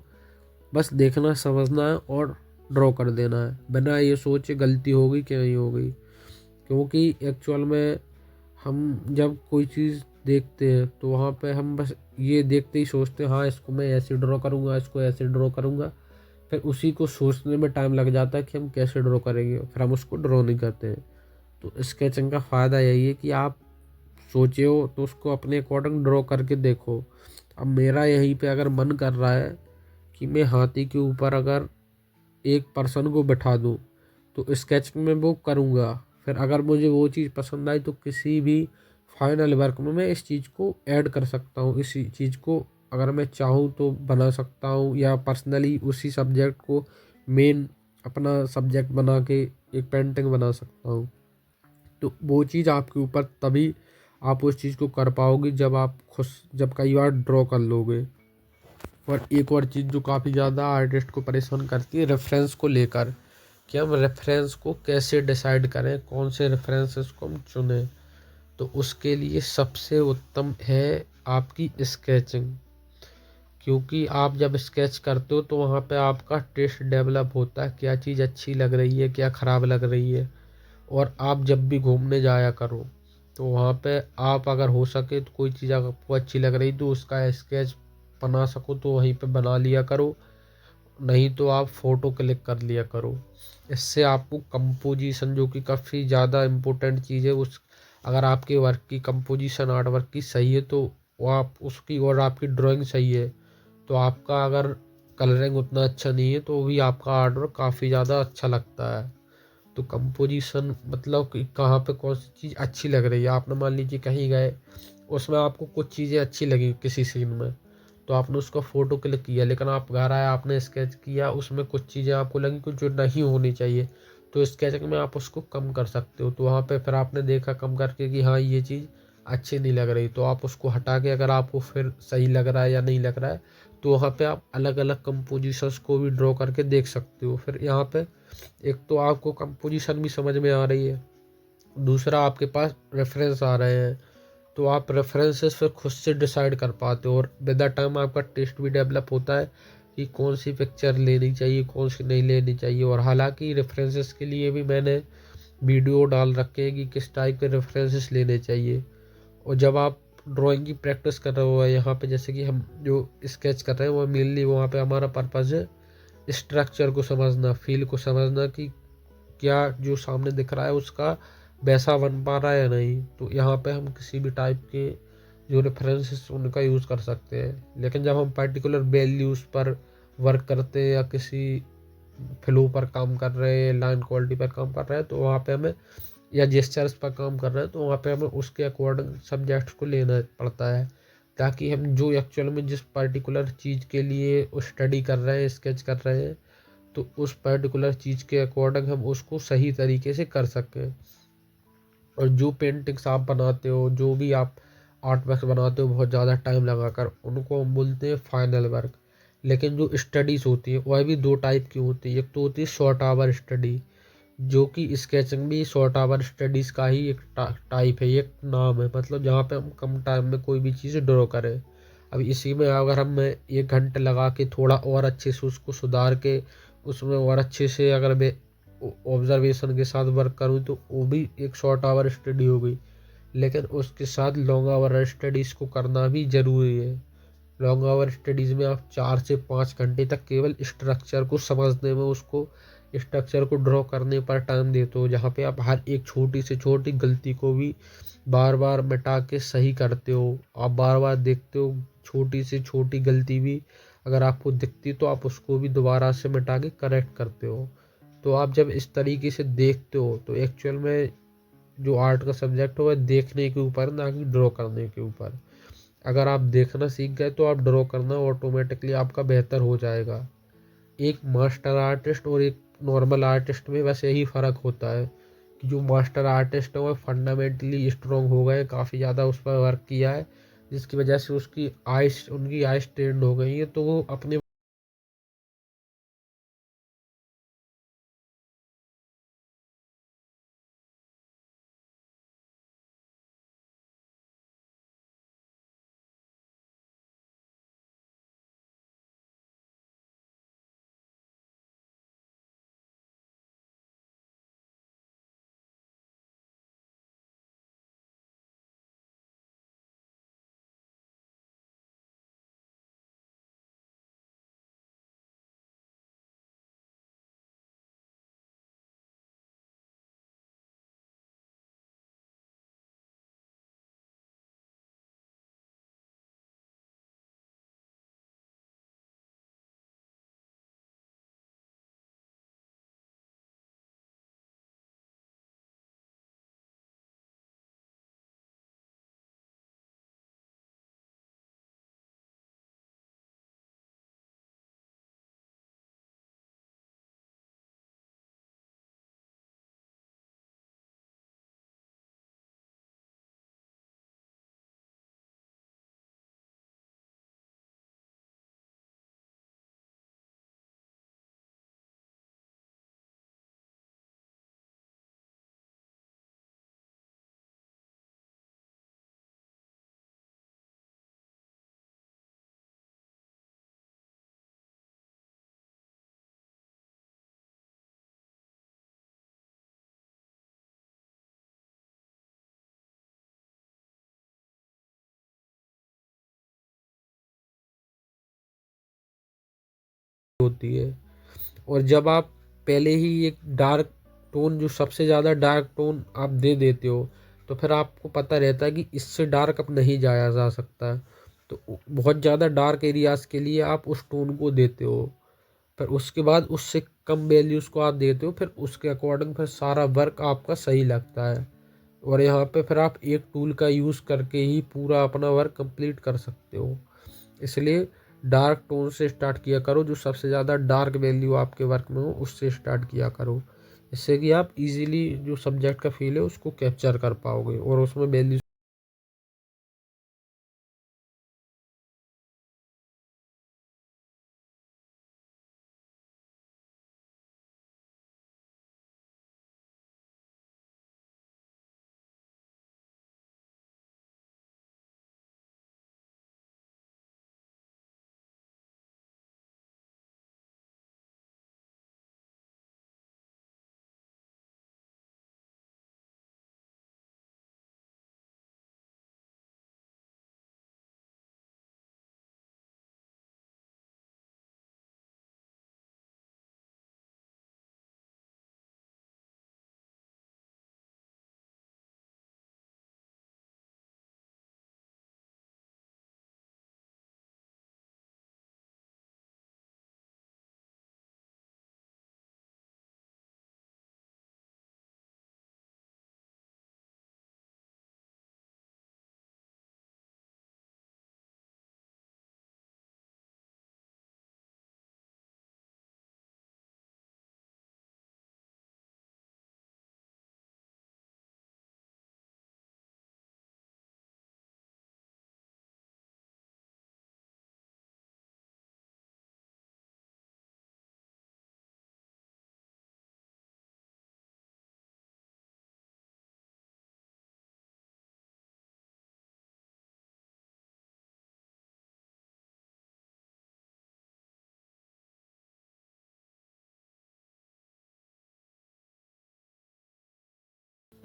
बस देखना समझना है और ड्रॉ कर देना है, बिना ये सोचे गलती होगी कि नहीं होगी। क्योंकि एक्चुअल में हम जब कोई चीज़ देखते हैं तो वहाँ पे हम बस ये देखते ही सोचते हैं हाँ इसको मैं ऐसे ड्रॉ करूँगा, इसको ऐसे ड्रॉ करूँगा। फिर उसी को सोचने में टाइम लग जाता है कि हम कैसे ड्रॉ करेंगे, फिर हम उसको ड्रॉ नहीं करते हैं। तो स्केचिंग का फ़ायदा यही है कि आप सोचे हो तो उसको अपने अकॉर्डिंग ड्रॉ करके देखो। अब मेरा यहीं पे अगर मन कर रहा है कि मैं हाथी के ऊपर अगर एक पर्सन को बैठा दूँ, तो स्केचिंग में वो करूँगा। फिर अगर मुझे वो चीज़ पसंद आई तो किसी भी फाइनल वर्क में मैं इस चीज़ को ऐड कर सकता हूँ। इसी चीज़ को अगर मैं चाहूँ तो बना सकता हूँ, या पर्सनली उसी सब्जेक्ट को मेन अपना सब्जेक्ट बना के एक पेंटिंग बना सकता हूँ। तो वो चीज़ आपके ऊपर तभी आप उस चीज़ को कर पाओगे जब कई बार ड्रॉ कर लोगे। और एक और चीज़ जो काफ़ी ज़्यादा आर्टिस्ट को परेशान करती है रेफरेंस को लेकर, कि हम रेफरेंस को कैसे डिसाइड करें, कौन से रेफरेंसेस को हम चुनें। तो उसके लिए सबसे उत्तम है आपकी स्केचिंग। क्योंकि आप जब स्केच करते हो तो वहाँ पे आपका टेस्ट डेवलप होता है, क्या चीज़ अच्छी लग रही है, क्या ख़राब लग रही है। और आप जब भी घूमने जाया करो तो वहाँ पे आप अगर हो सके तो कोई चीज़ अगर आपको अच्छी लग रही तो उसका स्केच बना सको तो वहीं पे बना लिया करो, नहीं तो आप फ़ोटो क्लिक कर लिया करो। इससे आपको कंपोजिशन, जो कि काफ़ी ज़्यादा इम्पोर्टेंट चीज़ है, उस अगर आपके वर्क की कंपोजिशन आर्ट वर्क की सही है तो वो आप उसकी और आपकी ड्राइंग सही है तो आपका अगर कलरिंग उतना अच्छा नहीं है तो भी आपका आर्ट वर्क काफ़ी ज़्यादा अच्छा लगता है। तो कंपोजिशन मतलब कि कहाँ पे कौन सी चीज़ अच्छी लग रही है। आपने मान लीजिए कहीं गए, उसमें आपको कुछ चीज़ें अच्छी लगी किसी सीन में, तो आपने उसका फ़ोटो क्लिक किया, लेकिन आप घर आए आपने स्केच किया, उसमें कुछ चीज़ें आपको लगी कुछ जो नहीं होनी चाहिए, तो स्केचिंग में आप उसको कम कर सकते हो। तो वहाँ पे फिर आपने देखा कम करके कि हाँ ये चीज़ अच्छी नहीं लग रही, तो आप उसको हटा के अगर आपको फिर सही लग रहा है या नहीं लग रहा है, तो वहाँ पे आप अलग अलग कंपोजिशंस को भी ड्रॉ करके देख सकते हो। फिर यहाँ पे एक तो आपको कंपोजिशन भी समझ में आ रही है, दूसरा आपके पास रेफरेंस आ रहे हैं, तो आप रेफरेंसेस फिर खुद से डिसाइड कर पाते हो। और विद द टाइम आपका टेस्ट भी डेवलप होता है कि कौन सी पिक्चर लेनी चाहिए, कौन सी नहीं लेनी चाहिए। और हालांकि रेफरेंसेस के लिए भी मैंने वीडियो डाल रखे हैं कि किस टाइप के रेफरेंसेस लेने चाहिए। और जब आप ड्राइंग की प्रैक्टिस कर रहे हो यहाँ पे, जैसे कि हम जो स्केच कर रहे हैं वो मेनली वहाँ पे हमारा पर्पज़ है स्ट्रक्चर को समझना, फील को समझना कि क्या जो सामने दिख रहा है उसका वैसा बन पा रहा है या नहीं। तो यहाँ पे हम किसी भी टाइप के जो रेफरेंसेस उनका यूज़ कर सकते हैं। लेकिन जब हम पर्टिकुलर वैल्यूज़ पर वर्क करते हैं या किसी फ्लो पर काम कर रहे हैं, लाइन क्वालिटी पर काम कर रहे हैं, तो वहाँ पे हमें, या जेस्चर्स पर काम कर रहे हैं, तो वहाँ पे हमें उसके अकॉर्डिंग सब्जेक्ट्स को लेना पड़ता है, ताकि हम जो एक्चुअल में जिस पर्टिकुलर चीज़ के लिए स्टडी कर रहे हैं, स्केच कर रहे हैं, तो उस पर्टिकुलर चीज़ के अकॉर्डिंग हम उसको सही तरीके से कर सकें। और जो पेंटिंग्स आप बनाते हो, जो भी आप आर्ट वर्क बनाते हो बहुत ज़्यादा टाइम लगाकर, उनको हम बोलते हैं फाइनल वर्क। लेकिन जो स्टडीज़ होती है वह भी दो टाइप की होती है। एक तो होती है शॉर्ट आवर स्टडी, जो कि स्केचिंग भी शॉर्ट आवर स्टडीज़ का ही एक टाइप है, एक नाम है, मतलब जहाँ पे हम कम टाइम में कोई भी चीज़ ड्रॉ करें। अब इसी में अगर हम 1 घंटे लगा के थोड़ा और अच्छे से उसको सुधार के उसमें और अच्छे से अगर मैं ऑब्जर्वेशन के साथ वर्क करूँ तो वो भी एक शॉर्ट आवर स्टडी हो गई। लेकिन उसके साथ लॉन्ग आवर स्टडीज़ को करना भी ज़रूरी है। लॉन्ग आवर स्टडीज़ में आप 4 से 5 घंटे तक केवल स्ट्रक्चर को समझने में, उसको स्ट्रक्चर को ड्रॉ करने पर टाइम देते हो, जहाँ पे आप हर एक छोटी से छोटी गलती को भी बार बार मिटा के सही करते हो। आप बार बार देखते हो, छोटी से छोटी गलती भी अगर आपको दिखती तो आप उसको भी दोबारा से मिटा के करेक्ट करते हो। तो आप जब इस तरीके से देखते हो तो एक्चुअल में जो आर्ट का सब्जेक्ट है वह देखने के ऊपर, ना कि ड्रॉ करने के ऊपर। अगर आप देखना सीख गए तो आप ड्रॉ करना ऑटोमेटिकली आपका बेहतर हो जाएगा। एक मास्टर आर्टिस्ट और एक नॉर्मल आर्टिस्ट में बस यही फ़र्क होता है कि जो मास्टर आर्टिस्ट है वो फंडामेंटली स्ट्रॉन्ग हो गए, काफ़ी ज़्यादा उस पर वर्क किया है, जिसकी वजह से उनकी आइस ट्रेंड हो गई है, तो वो अपने होती है। और जब आप पहले ही एक डार्क टोन, जो सबसे ज़्यादा डार्क टोन आप दे देते हो, तो फिर आपको पता रहता है कि इससे डार्क अब नहीं जाया जा सकता है, तो बहुत ज़्यादा डार्क एरियाज़ के लिए आप उस टोन को देते हो, फिर उसके बाद उससे कम वैल्यूज़ को आप देते हो, फिर उसके अकॉर्डिंग फिर सारा वर्क आपका सही लगता है। और यहाँ पे फिर आप एक टूल का यूज़ करके ही पूरा अपना वर्क कंप्लीट कर सकते हो। इसलिए डार्क टोन से स्टार्ट किया करो, जो सबसे ज़्यादा डार्क वैल्यू आपके वर्क में हो उससे स्टार्ट किया करो, इससे कि आप इजीली जो सब्जेक्ट का फील है उसको कैप्चर कर पाओगे और उसमें वैल्यू।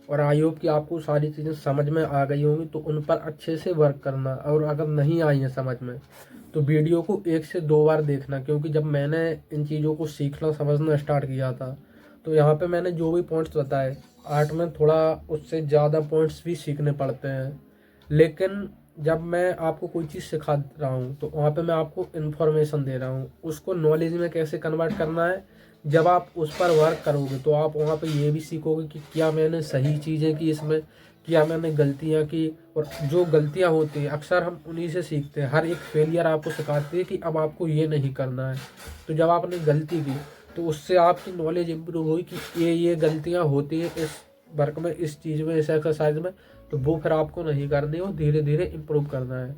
और आई होप कि आपको सारी चीज़ें समझ में आ गई होंगी, तो उन पर अच्छे से वर्क करना, और अगर नहीं आई है समझ में तो वीडियो को 1 से 2 बार देखना, क्योंकि जब मैंने इन चीज़ों को सीखना समझना स्टार्ट किया था, तो यहाँ पे मैंने जो भी पॉइंट्स बताए, आर्ट में थोड़ा उससे ज़्यादा पॉइंट्स भी सीखने पड़ते हैं, लेकिन जब मैं आपको कोई चीज़ सिखा रहा हूँ तो वहाँ पे मैं आपको इन्फॉर्मेशन दे रहा हूँ, उसको नॉलेज में कैसे कन्वर्ट करना है। जब आप उस पर वर्क करोगे तो आप वहाँ पे ये भी सीखोगे कि क्या मैंने सही चीज़ें की इसमें, क्या मैंने गलतियाँ की। और जो गलतियाँ होती हैं अक्सर हम उन्हीं से सीखते हैं। हर एक फेलियर आपको सिखाती है कि अब आपको ये नहीं करना है। तो जब आपने गलती की तो उससे आपकी नॉलेज इम्प्रूव हुई कि ये गलतियाँ होती हैं इस वर्क में, इस चीज़ में, इस एक्सरसाइज में, तो वो फिर आपको नहीं करनी और धीरे धीरे इम्प्रूव करना है।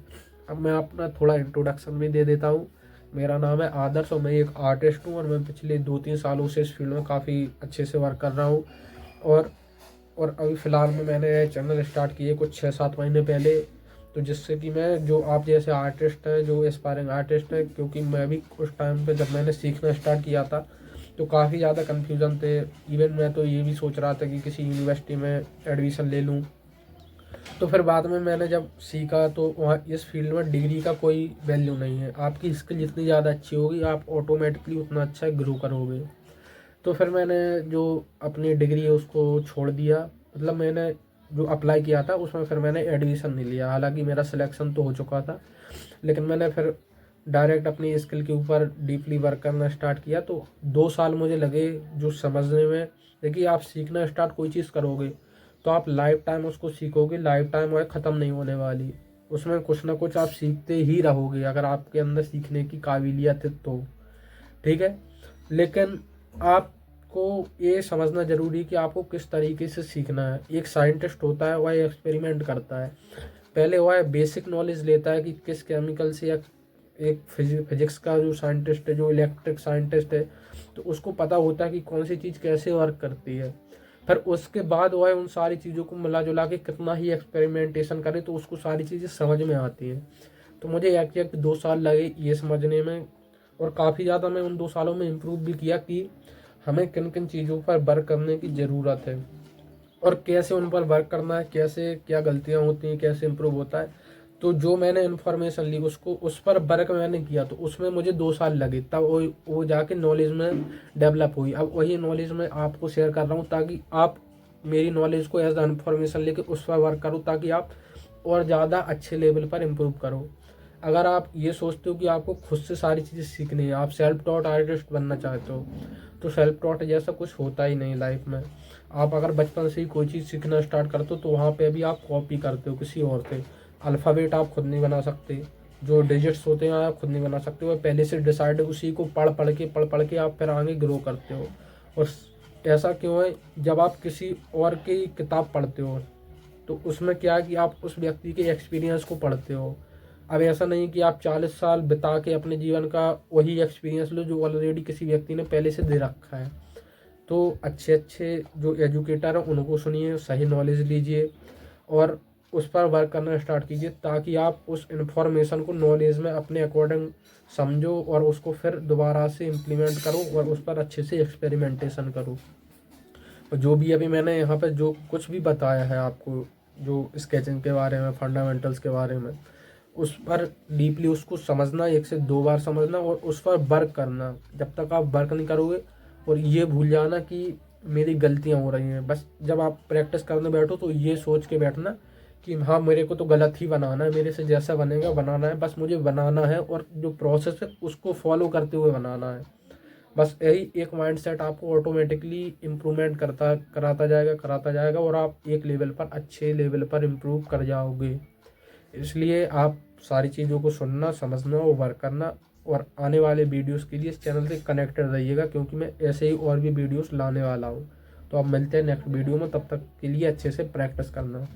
अब मैं अपना थोड़ा इंट्रोडक्शन भी दे देता हूँ। मेरा नाम है आदर्श और मैं एक आर्टिस्ट हूँ और मैं पिछले 2-3 सालों से इस फील्ड में काफ़ी अच्छे से वर्क कर रहा हूँ। और और अभी फ़िलहाल में मैंने चैनल स्टार्ट किए कुछ 6-7 महीने पहले, तो जिससे कि मैं जो आप जैसे आर्टिस्ट हैं, जो एस्पायरिंग आर्टिस्ट हैं, क्योंकि मैं भी उस टाइम पे जब मैंने सीखना स्टार्ट किया था तो काफ़ी ज़्यादा कन्फ्यूज़न थे। इवन मैं तो ये भी सोच रहा था कि किसी यूनिवर्सिटी में एडमिशन ले लूँ। तो फिर बाद में मैंने जब सीखा तो वहाँ इस फील्ड में डिग्री का कोई वैल्यू नहीं है। आपकी स्किल जितनी ज़्यादा अच्छी होगी आप ऑटोमेटिकली उतना अच्छा ग्रो करोगे। तो फिर मैंने जो अपनी डिग्री है उसको छोड़ दिया। मतलब मैंने जो अप्लाई किया था उसमें फिर मैंने एडमिशन नहीं लिया। हालांकि मेरा सिलेक्शन तो हो चुका था, लेकिन मैंने फिर डायरेक्ट अपनी स्किल के ऊपर डीपली वर्क करना स्टार्ट किया। तो 2 साल मुझे लगे जो समझने में। देखिए, आप सीखना स्टार्ट कोई चीज़ करोगे तो आप लाइफ टाइम उसको सीखोगे, लाइफ टाइम वह ख़त्म नहीं होने वाली। उसमें कुछ ना कुछ आप सीखते ही रहोगे अगर आपके अंदर सीखने की काबिलियत है तो। ठीक है, लेकिन आपको ये समझना ज़रूरी है कि आपको किस तरीके से सीखना है। एक साइंटिस्ट होता है, वह एक्सपेरिमेंट करता है। पहले वह बेसिक नॉलेज लेता है कि किस केमिकल से, या एक फिजिक्स का जो साइंटिस्ट है, जो इलेक्ट्रिक साइंटिस्ट है, तो उसको पता होता है कि कौन सी चीज़ कैसे वर्क करती है। फिर उसके बाद वह उन सारी चीज़ों को मिला जुला के कितना ही एक्सपेरिमेंटेशन करे तो उसको सारी चीज़ें समझ में आती हैं। तो मुझे एग्जैक्ट 2 साल लगे ये समझने में, और काफ़ी ज़्यादा मैं उन 2 सालों में इम्प्रूव भी किया कि हमें किन किन चीज़ों पर वर्क करने की ज़रूरत है और कैसे उन पर वर्क करना है, कैसे क्या गलतियाँ होती हैं, कैसे इम्प्रूव होता है। तो जो मैंने इन्फॉर्मेशन ली उसको उस पर वर्क मैंने किया तो उसमें मुझे 2 साल लगे, तब वो जाके नॉलेज में डेवलप हुई। अब वही नॉलेज मैं आपको शेयर कर रहा हूँ ताकि आप मेरी नॉलेज को एज इन्फॉर्मेशन लेके उस पर वर्क करो, ताकि आप और ज़्यादा अच्छे लेवल पर इम्प्रूव करो। अगर आप ये सोचते हो कि आपको खुद से सारी चीज़ें सीखनी है, आप सेल्फ टॉट आर्टिस्ट बनना चाहते हो, तो सेल्फ टॉट जैसा कुछ होता ही नहीं लाइफ में। आप अगर बचपन से ही कोई चीज़ सीखना स्टार्ट करते हो तो वहाँ पे भी आप कॉपी करते हो किसी और से। अल्फ़ाबेट आप खुद नहीं बना सकते, जो डिजिट्स होते हैं आप खुद नहीं बना सकते हो, पहले से डिसाइड है, उसी को पढ़ पढ़ के आप फिर आगे ग्रो करते हो। और ऐसा क्यों है, जब आप किसी और की किताब पढ़ते हो तो उसमें क्या है कि आप उस व्यक्ति के एक्सपीरियंस को पढ़ते हो। अब ऐसा नहीं कि आप 40 साल बिता के अपने जीवन का वही एक्सपीरियंस लो जो ऑलरेडी किसी व्यक्ति ने पहले से दे रखा है। तो अच्छे अच्छे जो एजुकेटर हैं उनको सुनिए, सही नॉलेज लीजिए और उस पर वर्क करना स्टार्ट कीजिए, ताकि आप उस इन्फॉर्मेशन को नॉलेज में अपने अकॉर्डिंग समझो और उसको फिर दोबारा से इम्प्लीमेंट करो और उस पर अच्छे से एक्सपेरिमेंटेशन करो। और जो भी अभी मैंने यहाँ पे जो कुछ भी बताया है आपको, जो स्केचिंग के बारे में, फंडामेंटल्स के बारे में, उस पर डीपली उसको समझना, 1 से 2 बार समझना और उस पर वर्क करना। जब तक आप वर्क नहीं करोगे, और ये भूल जाना कि मेरी गलतियाँ हो रही हैं। बस जब आप प्रैक्टिस करने बैठो तो ये सोच के बैठना कि हाँ, मेरे को तो गलत ही बनाना है, मेरे से जैसा बनेगा बनाना है, बस मुझे बनाना है और जो प्रोसेस है उसको फॉलो करते हुए बनाना है। बस यही एक माइंडसेट आपको ऑटोमेटिकली इम्प्रूवमेंट कराता जाएगा और आप एक लेवल पर, अच्छे लेवल पर इम्प्रूव कर जाओगे। इसलिए आप सारी चीज़ों को सुनना, समझना और वर्क करना, और आने वाले वीडियोस के लिए इस चैनल से कनेक्टेड रहिएगा क्योंकि मैं ऐसे ही और भी वीडियोस लाने वाला हूँ। तो अब मिलते हैं नेक्स्ट वीडियो में, तब तक के लिए अच्छे से प्रैक्टिस करना।